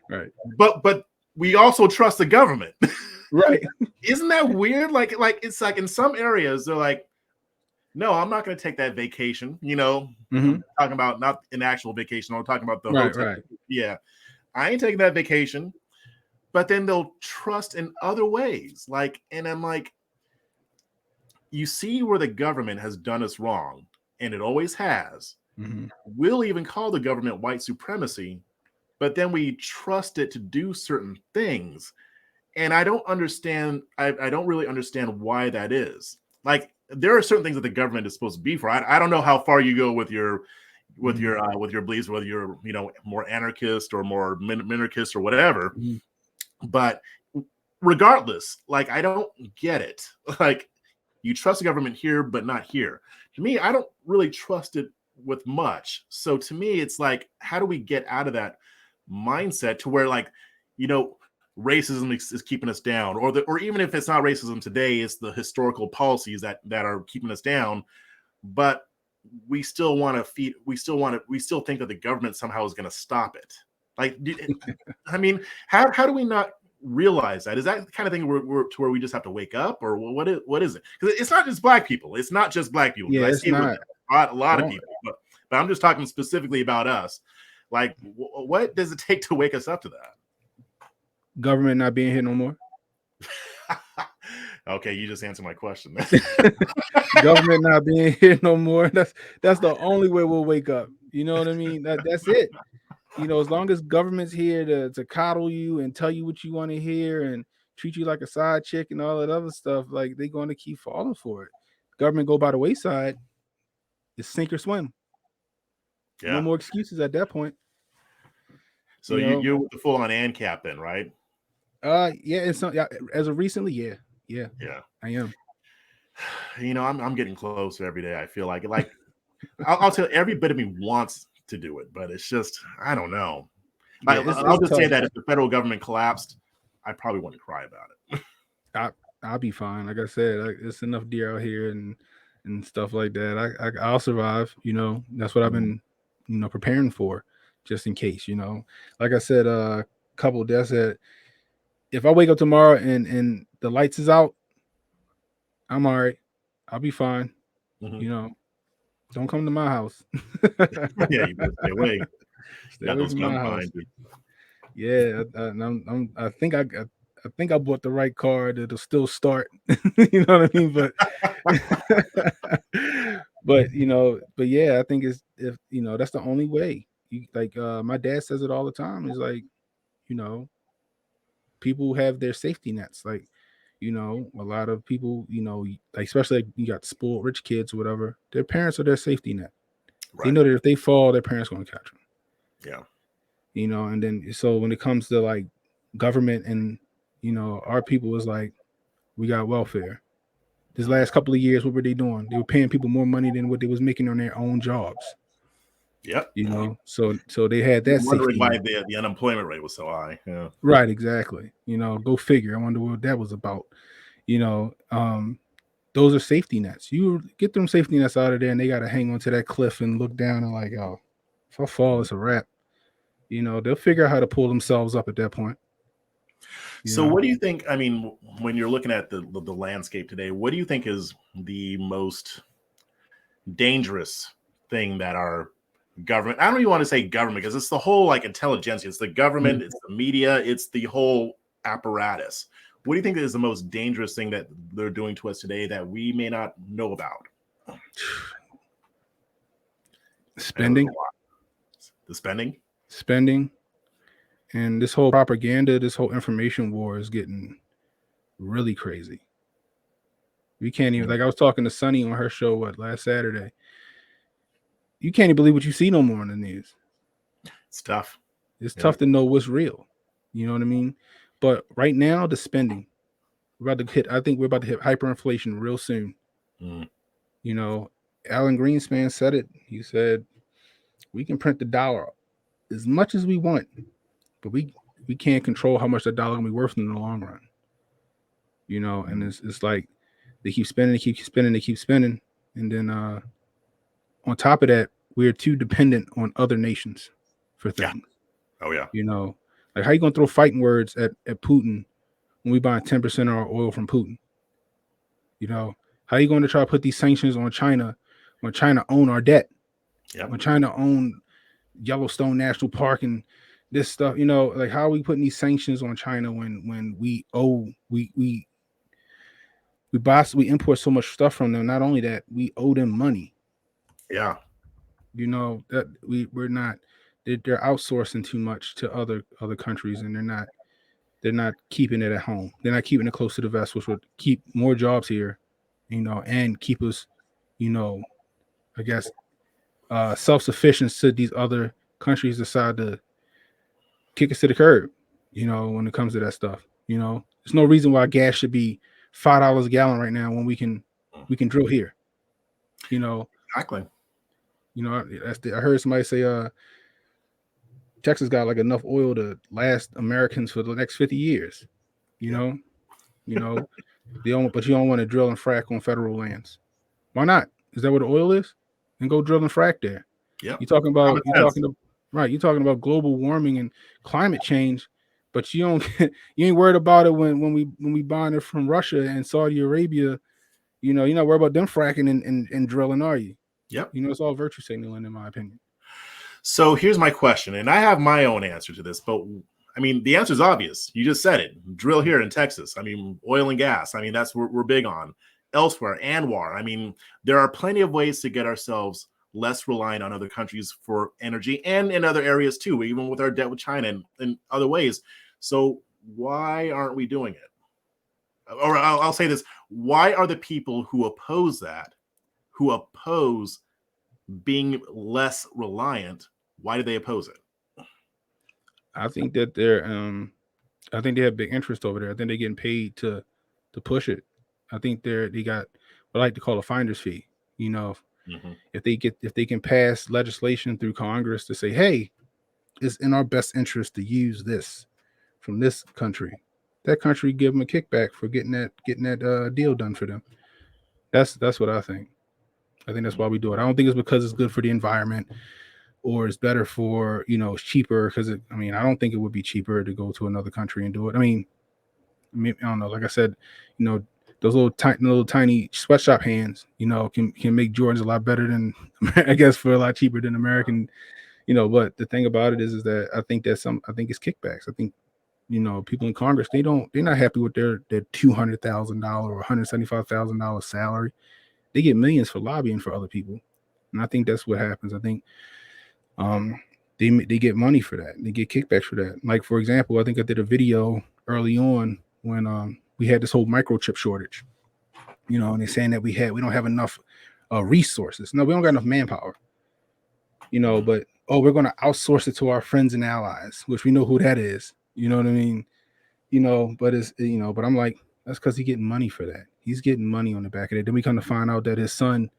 Right. But we also trust the government. Right. Isn't that weird? Like it's like in some areas they're like, no, I'm not going to take that vacation. I'm talking about not an actual vacation. I'm talking about the hotel. Right. Yeah, I ain't taking that vacation. But then they'll trust in other ways. And I'm like, you see where the government has done us wrong, and it always has. We'll even call the government white supremacy, but then we trust it to do certain things. And I don't understand. I don't really understand why that is. Like, there are certain things that the government is supposed to be for. I don't know how far you go with your beliefs, whether you're more anarchist or more minarchist or whatever. But regardless, like, I don't get it. Like, you trust the government here, but not here. To me, I don't really trust it with much. So to me, it's like, how do we get out of that mindset to where, like, racism is keeping us down, or even if it's not racism today, it's the historical policies that are keeping us down. But we still want to we still think that the government somehow is going to stop it. Like, I mean, how do we not realize that? Is that the kind of thing where we just have to wake up, or what is it? Because it's not just black people. It's not just black people. Yeah, I it's see not. a lot of people, but I'm just talking specifically about us. Like, what does it take to wake us up to that? Government not being here no more. Okay, you just answered my question. Government not being here no more. That's the only way we'll wake up. You know what I mean? That's it. As long as government's here to coddle you and tell you what you want to hear and treat you like a side chick and all that other stuff, like they're going to keep falling for it. Government go by the wayside, it's sink or swim. Yeah. No more excuses at that point. So you're with the full on ANCAP then, right? Yeah, and so as of recently, yeah, I am. I'm getting closer every day. I feel like I'll tell you, every bit of me wants to do it, but it's just, I don't know. Yeah, I'll just say that if the federal government collapsed, I probably wouldn't cry about it. I'll be fine. Like I said, it's enough deer out here and stuff like that. I'll survive. That's what I've been, preparing for, just in case. Like I said, a couple of deaths. If I wake up tomorrow and the lights is out, I'm all right. I'll be fine. Mm-hmm. Don't come to my house. Yeah, you better stay away. Stay away from my house. Yeah, I think I bought the right car that'll still start. You know what I mean? But yeah, I think that's the only way. My dad says it all the time. Is like, people have their safety nets. Like, a lot of people, especially you got spoiled rich kids or whatever, their parents are their safety net. Right. They know that if they fall, their parents are going to catch them. Yeah. And then, so when it comes to like government and, our people is like, we got welfare. This last couple of years, what were they doing? They were paying people more money than what they was making on their own jobs. Yep. So they had that. Wondering why the unemployment rate was so high. Yeah. Right. Exactly. Go figure. I wonder what that was about. Those are safety nets. You get them safety nets out of there, and they got to hang onto that cliff and look down and like, oh, if I fall, it's a wrap. They'll figure out how to pull themselves up at that point. So what do you think? I mean, when you're looking at the landscape today, what do you think is the most dangerous thing that our government, I don't even want to say government, because it's the whole like intelligentsia, it's the government, it's the media, it's the whole apparatus. What do you think is the most dangerous thing that they're doing to us today that we may not know about? Spending. The spending? Spending. And this whole propaganda, this whole information war is getting really crazy. We can't even, like I was talking to Sunny on her show, last Saturday. You can't even believe what you see no more in the news. It's tough. It's tough to know what's real. You know what I mean? But right now, the spending, I think we're about to hit hyperinflation real soon. Alan Greenspan said it. He said, we can print the dollar as much as we want, but we can't control how much the dollar will be worth in the long run. And it's like they keep spending, they keep spending. And then on top of that, we're too dependent on other nations for things. Yeah. Oh, yeah. Like how you going to throw fighting words at Putin when we buy 10% of our oil from Putin? How you going to try to put these sanctions on China when China own our debt? Yep. When China own Yellowstone National Park and this stuff, like how are we putting these sanctions on China when we import so much stuff from them? Not only that, we owe them money. Yeah. That they're outsourcing too much to other countries, and they're not keeping it at home. They're not keeping it close to the vest, which would keep more jobs here, and keep us, I guess, self-sufficient should these other countries decide to kick us to the curb, when it comes to that stuff. There's no reason why gas should be $5 a gallon right now when we can drill here. Exactly. I heard somebody say Texas got like enough oil to last Americans for the next 50 years. You Yep. know, but you don't want to drill and frack on federal lands. Why not? Is that where the oil is? Then go drill and frack there. Yep. You talking about Common sense. right? You're talking about global warming and climate change, but you don't you ain't worried about it when we buying it from Russia and Saudi Arabia. You're not worried about them fracking and drilling, are you? Yep. It's all virtue signaling, in my opinion. So here's my question, and I have my own answer to this, but I mean, the answer is obvious. You just said it. Drill here in Texas. I mean, oil and gas. I mean, that's what we're big on. Elsewhere, Anwar. I mean, there are plenty of ways to get ourselves less reliant on other countries for energy and in other areas too, even with our debt with China and in other ways. So why aren't we doing it? Or I'll say this. Why are the people who oppose that, who oppose being less reliant, why do they oppose it? I think that I think they have big interest over there. I think they're getting paid to push it. I think they got what I like to call a finder's fee. Mm-hmm. If they can pass legislation through Congress to say, hey, it's in our best interest to use this from this country, that country give them a kickback for getting that deal done for them. That's what I think. I think that's why we do it. I don't think it's because it's good for the environment or it's better for, it's cheaper because I don't think it would be cheaper to go to another country and do it. I mean, I don't know. Like I said, those little tiny sweatshop hands, can make Jordans a lot better than, I guess, for a lot cheaper than American, But the thing about it is that I think it's kickbacks. I think, people in Congress, they're not happy with their $200,000 or $175,000 salary. They get millions for lobbying for other people, and I think that's what happens. I think they get money for that. They get kickbacks for that. Like, for example, I think I did a video early on when we had this whole microchip shortage, and they're saying that we don't have enough resources. No, we don't got enough manpower, but we're going to outsource it to our friends and allies, which we know who that is. You know what I mean? But but I'm like, that's because he's getting money for that. He's getting money on the back of it. Then we come to find out that his son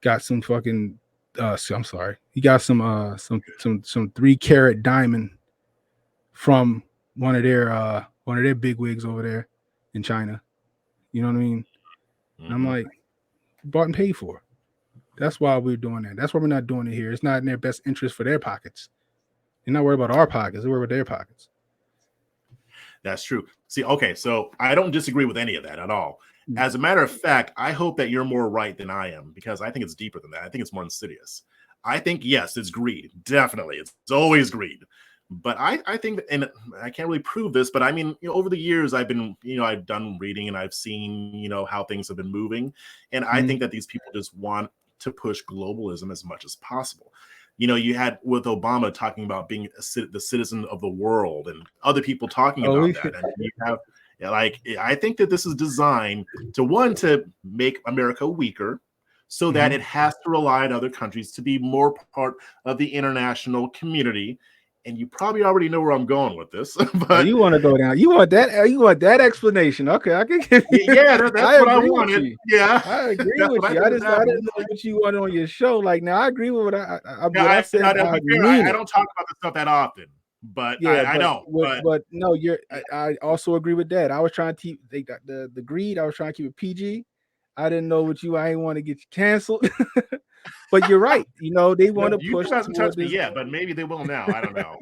got some fucking I'm sorry. He got some 3-carat diamond from one of their big wigs over there in China. You know what I mean? Mm-hmm. And I'm like, bought and paid for. That's why we're doing that. That's why we're not doing it here. It's not in their best interest for their pockets. They're not worried about our pockets. They're worried about their pockets. That's true. See, okay, so I don't disagree with any of that at all. As a matter of fact, I hope that you're more right than I am, because I think it's deeper than that. I think it's more insidious. I think, yes, it's greed. Definitely. It's always greed. But I think, and I can't really prove this, but I mean, over the years, I've done reading and I've seen, how things have been moving. And I think that these people just want to push globalism as much as possible. You had with Obama talking about being the citizen of the world and other people talking about that. And you have, I think that this is designed to make America weaker so that it has to rely on other countries to be more part of the international community. And you probably already know where I'm going with this. But you want to go down. You want that explanation. Okay, I can give you. Yeah, that's what I wanted. Yeah, I agree with you. I didn't know what you wanted on your show. Like, now I agree with what I said. I don't talk about this stuff that often, but yeah, I don't. But no, I also agree with that. I was trying to keep the greed. I was trying to keep it PG. I didn't know what I didn't want to get you canceled. But you're right. They want to push. You hasn't touched me yet, but maybe they will now. I don't know.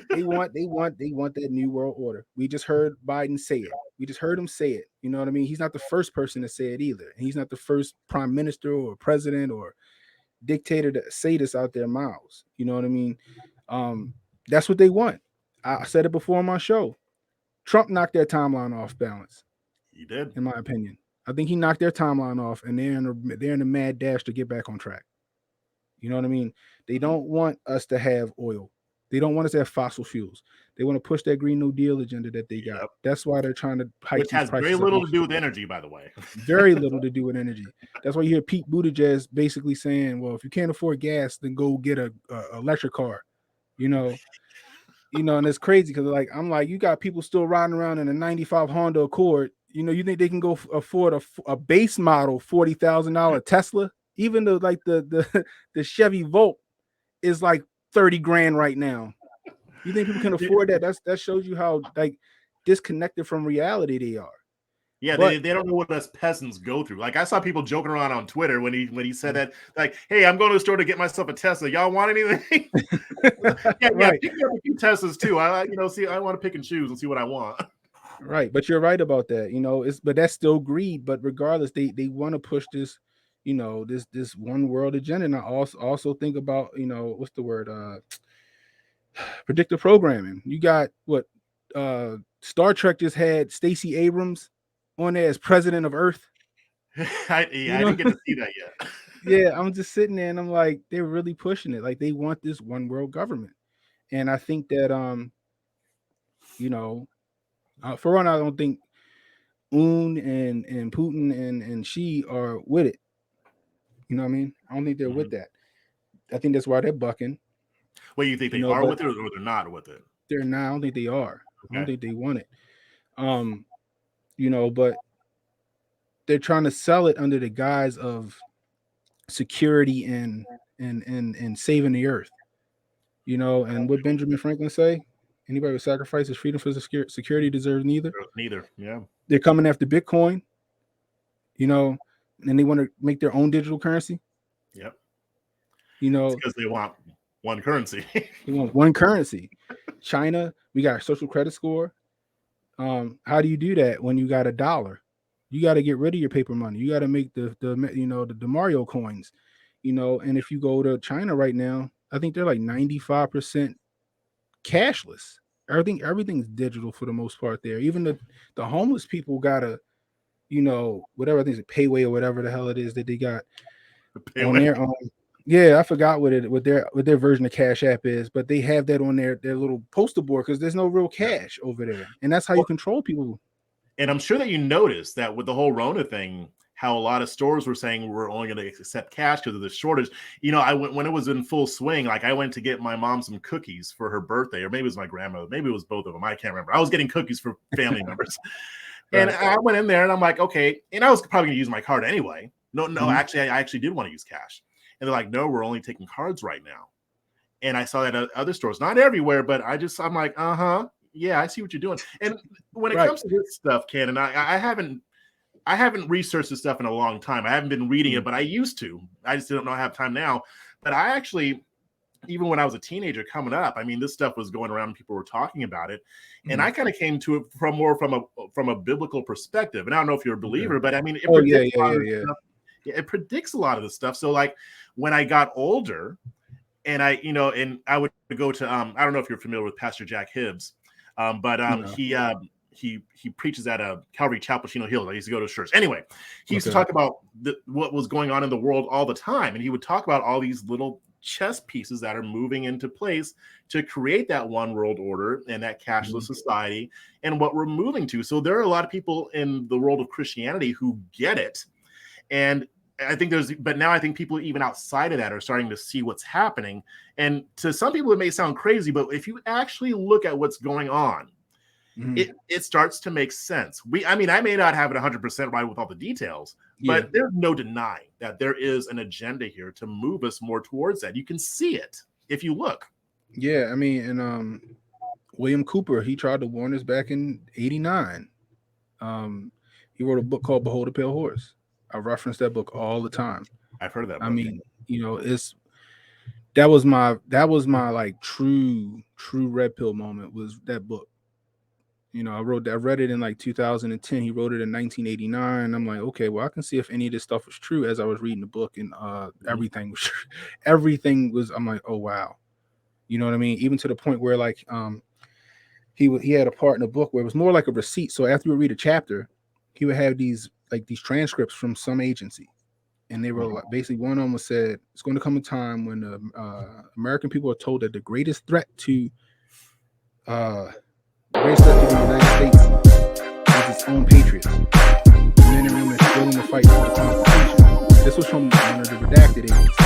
They want that new world order. We just heard Biden say it. We just heard him say it. You know what I mean? He's not the first person to say it either. He's not the first prime minister or president or dictator to say this out their mouths. You know what I mean? That's what they want. I said it before on my show. Trump knocked their timeline off balance. He did, in my opinion. I think he knocked their timeline off, and they're in a mad dash to get back on track. You know what I mean? They don't want us to have oil. They don't want us to have fossil fuels. They want to push that Green New Deal agenda that they got. Yep. That's why they're trying to hike Which has very little to do with energy, by the way. Very little to do with energy. That's why you hear Pete Buttigieg basically saying, well, if you can't afford gas, then go get a electric car. And it's crazy because I'm like, you got people still riding around in a 95 Honda Accord. You think they can go afford a base model $40,000 Tesla? Even though the Chevy Volt is like $30,000 right now. You think people can afford that? That shows you how like disconnected from reality they are. Yeah, But they don't know what us peasants go through. Like I saw people joking around on Twitter when he said that, like, "Hey, I'm going to the store to get myself a Tesla. Y'all want anything?" Yeah, right, pick me up a few Teslas too. See, I want to pick and choose and see what I want. right. But you're right about that. But that's still greed. But regardless, they want to push this, this one world agenda. And I also think about, what's the word? Predictive programming. You got what? Star Trek just had Stacey Abrams on there as president of Earth. I didn't get to see that yet. Yeah, I'm just sitting there and I'm like, they're really pushing it. Like they want this one world government. And I think that for one, I don't think Un and Putin and Xi are with it. You know what I mean? I don't think they're with that. I think that's why they're bucking. Well, you think they are with it or they're not with it? They're not. I don't think they are. Okay. I don't think they want it. But they're trying to sell it under the guise of security and saving the earth. And what Benjamin Franklin say? Anybody who sacrifices freedom for security deserves neither. Neither. Yeah. They're coming after Bitcoin. And they want to make their own digital currency. Yep. Because they want one currency. They want one currency. China, we got a social credit score. How do you do that when you got $1? You got to get rid of your paper money. You got to make the Mario coins. And if you go to China right now, I think they're like 95% cashless. Everything's digital for the most part there. Even the homeless people gotta, whatever, I think it's a Payway or whatever the hell it is that they got on their own. Yeah, I forgot what their version of Cash App is, but they have that on their little poster board because there's no real cash over there, and that's how you control people. And I'm sure that you noticed that with the whole Rona thing, how a lot of stores were saying we're only going to accept cash because of the shortage. I went when it was in full swing. Like I went to get my mom some cookies for her birthday, or maybe it was my grandmother, maybe it was both of them. I can't remember. I was getting cookies for family members, and I went in there and I'm like, okay, and I was probably going to use my card anyway. No, actually, I actually did want to use cash, and they're like, no, we're only taking cards right now. And I saw that at other stores, not everywhere, but I'm like, yeah, I see what you're doing. And when it comes to this stuff, Cannon, I haven't researched this stuff in a long time. I haven't been reading it, but I used to. I just don't have time now. But I actually, even when I was a teenager coming up, I mean, this stuff was going around and people were talking about it. And I kind of came to it from a biblical perspective. And I don't know if you're a believer, but I mean, it predicts a lot of this stuff. So like when I got older and I would go to, I don't know if you're familiar with Pastor Jack Hibbs, he preaches at a Calvary Chapel, Chino Hills. I used to go to church. Anyway, he used to talk about what was going on in the world all the time. And he would talk about all these little chess pieces that are moving into place to create that one world order and that cashless society and what we're moving to. So there are a lot of people in the world of Christianity who get it. And I think but now I think people even outside of that are starting to see what's happening. And to some people, it may sound crazy, but if you actually look at what's going on, it starts to make sense. I may not have it 100% right with all the details, but there's no denying that there is an agenda here to move us more towards that. You can see it if you look. Yeah, I mean, and William Cooper, he tried to warn us back in '89. He wrote a book called Behold a Pale Horse. I reference that book all the time. I've heard of that book. I mean, that was my like true red pill moment, was that book. I read it in like 2010. He wrote it in 1989. I'm like, okay, well, I can see if any of this stuff was true as I was reading the book, and everything was true. Everything was. I'm like, oh wow, you know what I mean? Even to the point where like he had a part in the book where it was more like a receipt. So after you read a chapter, he would have these transcripts from some agency, and they were like, basically one of them was said, it's going to come a time when American people are told that the greatest threat to the United States is its own patriots, men and women willing to fight for the Constitution. This was from one of the redacted agents.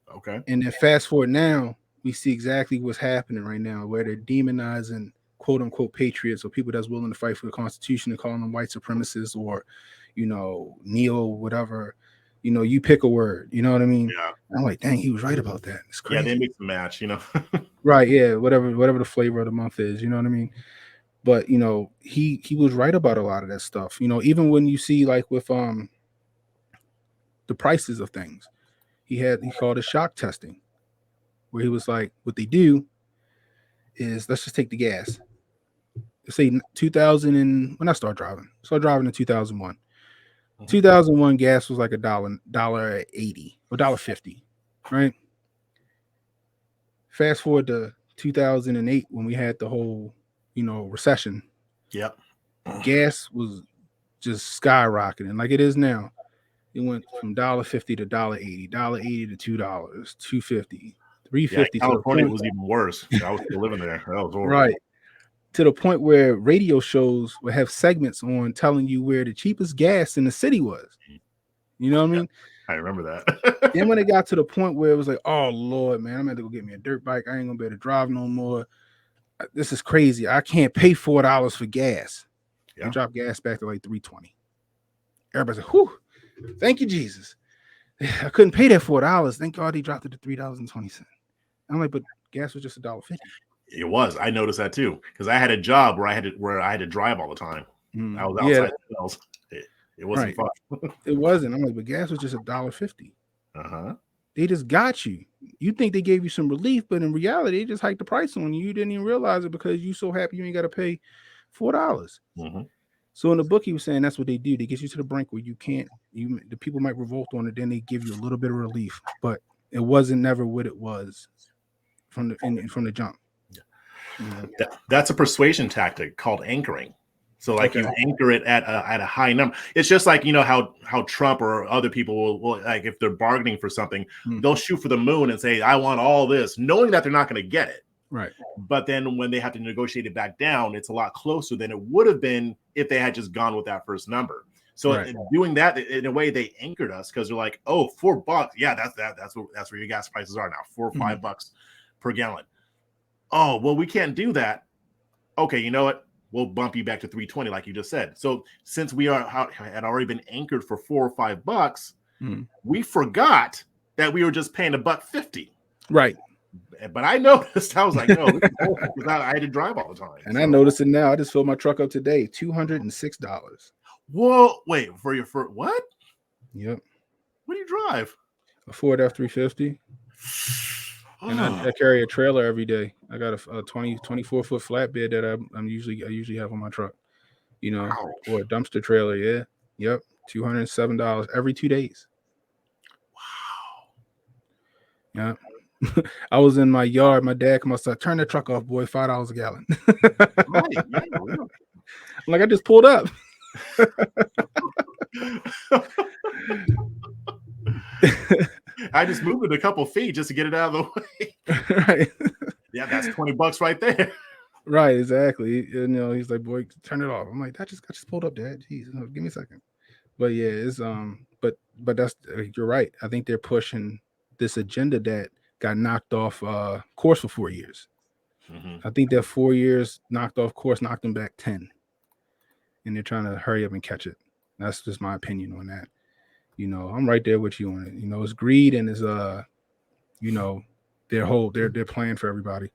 Okay. And then fast forward now, we see exactly what's happening right now, where they're demonizing quote unquote patriots or people that's willing to fight for the Constitution and calling them white supremacists or, neo whatever, you pick a word. You know what I mean? Yeah. I'm like, dang, he was right about that. It's Yeah, crazy. they mix and match, Right? Yeah. Whatever the flavor of the month is. You know what I mean? But he was right about a lot of that stuff. Even when you see like with the prices of things, he called it shock testing, where he was like, what they do is, let's just take the gas. Let's say 2000 and when I started driving in 2001. 2001 gas was like $1.80 or $1.50, right? Fast forward to 2008 when we had the whole, recession. Yep. Gas was just skyrocketing like it is now. It went from $1.50 to $1.80, $1.80 to $2, $2.50, Yeah, $3.50 to the California point, was even worse. I was still living there. That was horrible. right? To the point where radio shows would have segments on telling you where the cheapest gas in the city was. You know what I Yeah, mean? I remember that. Then when it got to the point where it was like, oh Lord, man, I'm gonna have to go get me a dirt bike. I ain't gonna be able to drive no more. This is crazy. I can't pay $4 for gas. They Yeah. dropped gas back to like $3.20. Everybody's like, whew, thank you, Jesus. I couldn't pay that $4. Thank God he dropped it to $3.20. I'm like, but gas was just $1.50. It was. I noticed that too because I had a job where I had to drive all the time. I was Yeah, outside the hills. It wasn't right. fun. It wasn't. I'm like, but gas was just $1.50. Uh-huh. They just got you. You think they gave you some relief, but in reality, they just hiked the price on you. You didn't even realize it because you so happy you ain't got to pay $4. Mm-hmm. So in the book, he was saying that's what they do. They get you to the brink where you can't. The people might revolt on it, then they give you a little bit of relief, but it wasn't never what it was from the jump. That's a persuasion tactic called anchoring. So like Okay. you anchor it at a high number. It's just like how Trump or other people will like if they're bargaining for something, they'll shoot for the moon and say, I want all this, knowing that they're not going to get it. Right. But then when they have to negotiate it back down, it's a lot closer than it would have been if they had just gone with that first number. So doing that in a way, they anchored us because they're like, oh, $4. Yeah, that's where your gas prices are now, $4 or $5 per gallon. Oh, well, we can't do that. Okay, you know what? We'll bump you back to $3.20, like you just said. So since we had already been anchored for $4 or $5, we forgot that we were just paying $1.50. Right. But I noticed, I was like, no, this is awful because I had to drive all the time. And I noticed it now. I just filled my truck up today, $206. Whoa, wait, for what? Yep. What do you drive? A Ford F-350. And I carry a trailer every day. I got a 24-foot flatbed that I usually have on my truck. Or a dumpster trailer. Yeah. Yep. $207 every 2 days. Wow. Yeah. I was in my yard. My dad come outside, turn the truck off, boy, $5 a gallon. Right. Yeah, really. I'm like, I just pulled up. I just moved it a couple feet just to get it out of the way. Right. Yeah, that's $20 right there. Right, exactly. He's like, boy, turn it off. I'm like, I just pulled up, Dad. Jeez, give me a second. But yeah, it's but that's you're right. I think they're pushing this agenda that got knocked off course for 4 years. I think that 4 years knocked off course, knocked them back 10. And they're trying to hurry up and catch it. That's just my opinion on that. I'm right there with you on it. It's greed and it's their plan for everybody.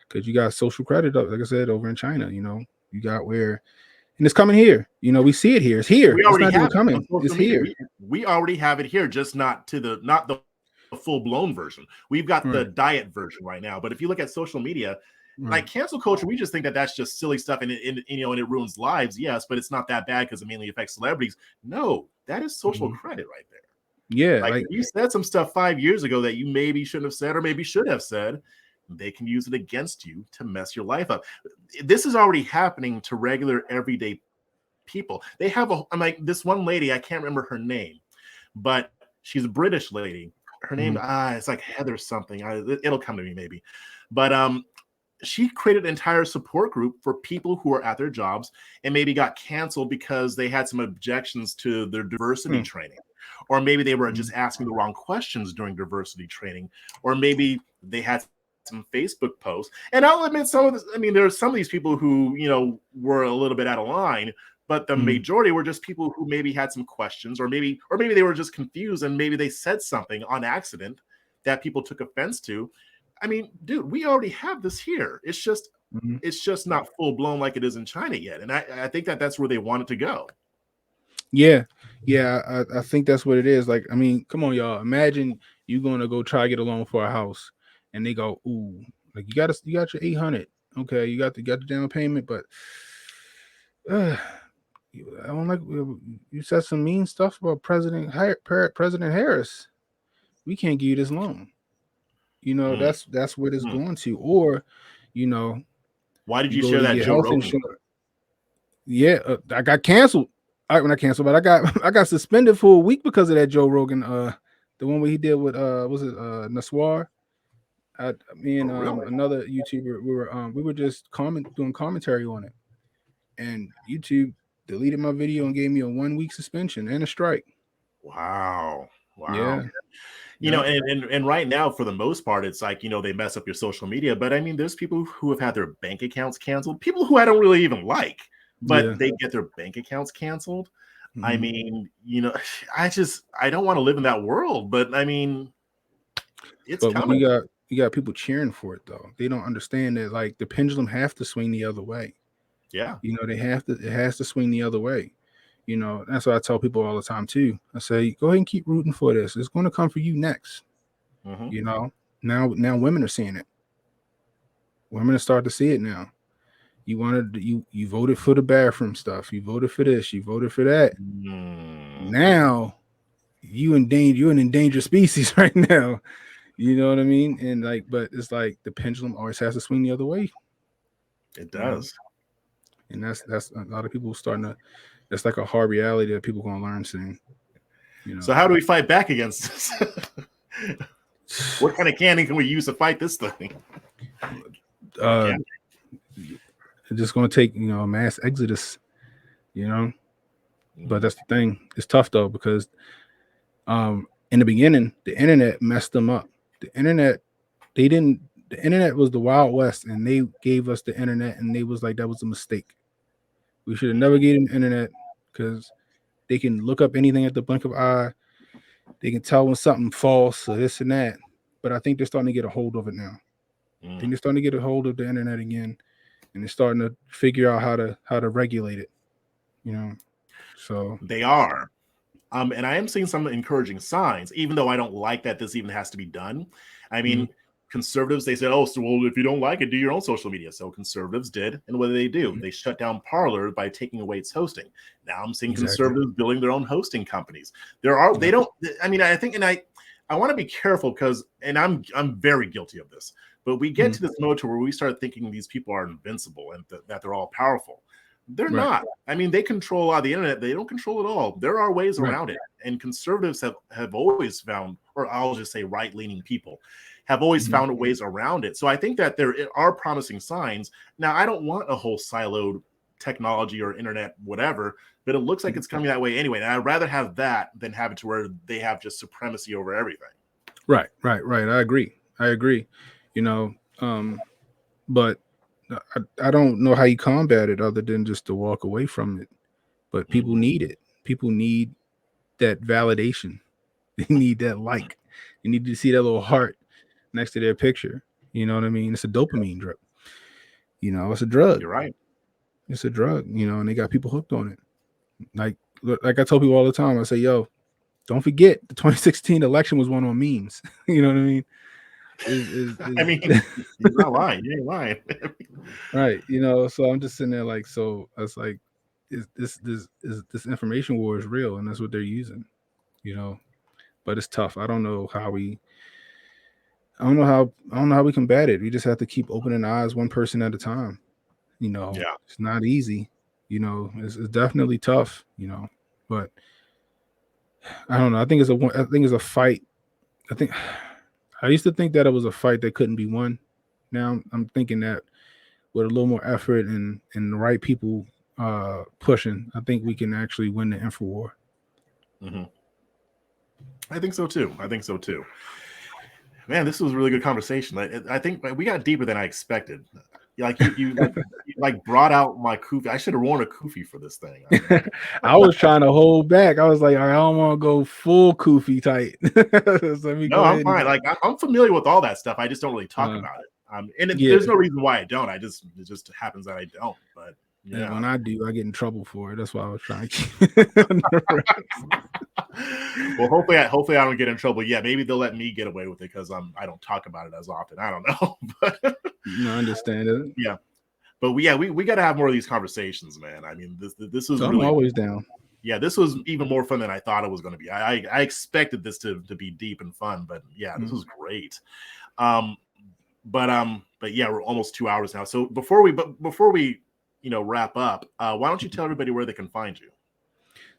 Because you got social credit, like I said, over in China. You got where, and it's coming here. We see it here. It's here. We already it's not have even coming. It's here. We already have it here, just not the full blown version. We've got the diet version right now. But if you look at social media, like cancel culture, we just think that that's just silly stuff, and it ruins lives. Yes, but it's not that bad because it mainly affects celebrities. No, that is social credit right there. Yeah, like you said some stuff 5 years ago that you maybe shouldn't have said or maybe should have said. They can use it against you to mess your life up. This is already happening to regular everyday people. They have I'm like this one lady, I can't remember her name, but she's a British lady. Her name, it's like Heather something. It'll come to me maybe. But she created an entire support group for people who are at their jobs and maybe got canceled because they had some objections to their diversity training. Or maybe they were just asking the wrong questions during diversity training. Or maybe they had some Facebook posts. And I'll admit there are some of these people who, were a little bit out of line, but the majority were just people who maybe had some questions, or maybe they were just confused, and maybe they said something on accident that people took offense to. I mean, dude, we already have this here. It's just not full blown like it is in China yet, and I think that's where they want it to go. Yeah, I think that's what it is. Like, I mean, come on, y'all. Imagine you going to go try to get a loan for a house, and they go, "Ooh, like you got your 800. Okay, you got the down payment, but I don't like you said some mean stuff about President Harris. We can't give you this loan." You know, that's where it's going to. Or, you know, why did you you go share to that get Joe health Rogan? insurance. Yeah, I got canceled. When I canceled, but I got suspended for a week because of that Joe Rogan. The one where he did with was it Naswar? Me and another YouTuber, we were just doing commentary on it, and YouTube deleted my video and gave me a 1 week suspension and a strike. Wow. Yeah. You know, and right now, for the most part, it's like, you know, they mess up your social media. But I mean, there's people who have had their bank accounts canceled, people who I don't really even like, but they get their bank accounts canceled. I mean, you know, I don't want to live in that world, but I mean, it's coming. When you got people cheering for it, though. They don't understand that, like, the pendulum have to swing the other way. Yeah. You know, it has to swing the other way. You know, that's what I tell people all the time too. I say, go ahead and keep rooting for this. It's going to come for you next. You know, now women are seeing it. Women are starting to see it now. You voted for the bathroom stuff. You voted for this. You voted for that. Now you're an endangered species right now. You know what I mean? And like, but it's like the pendulum always has to swing the other way. It does. And that's a lot of people starting to. That's like a hard reality that people gonna learn soon. You know. So how do we fight back against this? What kind of cannon can we use to fight this thing? It's just going to take, you know, a mass exodus, you know. But that's the thing. It's tough though, because in the beginning, the internet messed them up. The internet was the Wild West, and they gave us the internet, and they was like, that was a mistake. We should have never gave them the internet, because they can look up anything at the blink of an eye. They can tell when something false or this and that. But I think they're starting to get a hold of it now. I think they're starting to get a hold of the internet again, and they're starting to figure out how to regulate it. You know, so they are. And I am seeing some encouraging signs, even though I don't like that this even has to be done. I mean, conservatives, they said, oh, so well, if you don't like it, do your own social media. So conservatives did. And what do? They shut down Parler by taking away its hosting. Now I'm seeing conservatives building their own hosting companies. They don't, I mean, I think, and I want to be careful because, and I'm very guilty of this, but we get to this mode where we start thinking these people are invincible and that they're all powerful. They're not. I mean, they control a lot of the internet. They don't control it all. There are ways around it. And conservatives have always found, or I'll just say right-leaning people, have always found ways around it. So I think that there are promising signs. Now, I don't want a whole siloed technology or internet, whatever, but it looks like it's coming that way anyway. And I'd rather have that than have it to where they have just supremacy over everything. Right. I agree. You know, but I don't know how you combat it other than just to walk away from it. But people need it. People need that validation. They need that like. You need to see that little heart next to their picture. You know what I mean? It's a dopamine drip. You know, it's a drug. You're right. It's a drug, you know, and they got people hooked on it. Like I tell people all the time, I say, yo, don't forget the 2016 election was won on memes. You know what I mean? I mean, you're not lying. You ain't lying. Right. You know, so I'm just sitting there like, so I was like, this information war is real, and that's what they're using, you know. But it's tough. I don't know how we combat it. We just have to keep opening eyes one person at a time. You know, It's not easy. You know, it's definitely tough, you know, but I don't know. I think it's a fight. I used to think that it was a fight that couldn't be won. Now I'm thinking that with a little more effort and the right people pushing, I think we can actually win the info war. I think so too. Man, this was a really good conversation. I think we got deeper than I expected. you brought out my kufi. I should have worn a kufi for this thing. I was trying to hold back. I was like, I don't want to go full kufi tight. So let me No, go I'm ahead fine. and I'm familiar with all that stuff. I just don't really talk about it. yeah. There's no reason why I don't. It just happens that I don't. But And yeah, when I do, I get in trouble for it. That's why I was trying to keep it under wraps. Well, hopefully I don't get in trouble. Yeah, maybe they'll let me get away with it because I don't talk about it as often. I don't know, but No, I understand it. yeah. But we got to have more of these conversations, man. I mean, this was So I'm really, always down. yeah, this was even more fun than I thought it was going to be. I expected this to be deep and fun, but yeah, this was great. But yeah, we're almost 2 hours now. So before we wrap up, why don't you tell everybody where they can find you?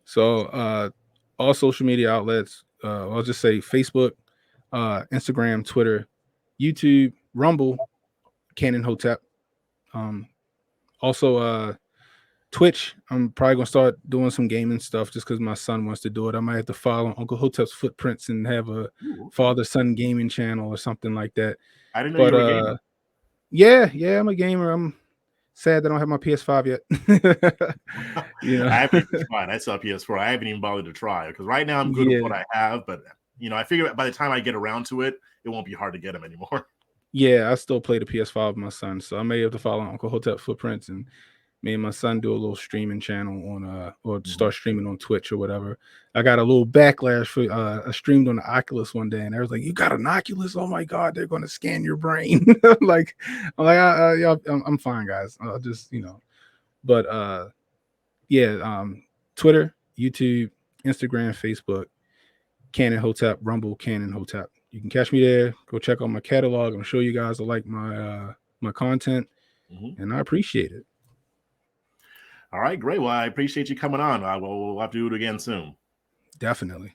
So all social media outlets, I'll just say Facebook, Instagram, Twitter, YouTube, Rumble, Cannon Hotep. Also Twitch. I'm probably gonna start doing some gaming stuff just because my son wants to do it. I might have to follow Uncle Hotep's footprints and have a father-son gaming channel or something like that. I didn't know But you were a gamer. yeah, I'm a gamer. I'm sad that I don't have my PS5 yet. I have a PS5. I still have PS4. I haven't even bothered to try because right now I'm good with what I have. But I figure by the time I get around to it, it won't be hard to get them anymore. Yeah, I still play the PS5 with my son, so I may have to follow Uncle Hotep footprints and me and my son do a little streaming channel on or start streaming on Twitch or whatever. I got a little backlash for I streamed on the Oculus one day and I was like, "You got an Oculus? Oh my god, they're going to scan your brain." I'm fine, guys. I'll just but yeah, Twitter, YouTube, Instagram, Facebook, Cannon Hotep, Rumble, Cannon Hotep. You can catch me there. Go check out my catalog. I'm sure you guys will like my content, and I appreciate it. All right, great. Well, I appreciate you coming on. We'll have to do it again soon. Definitely.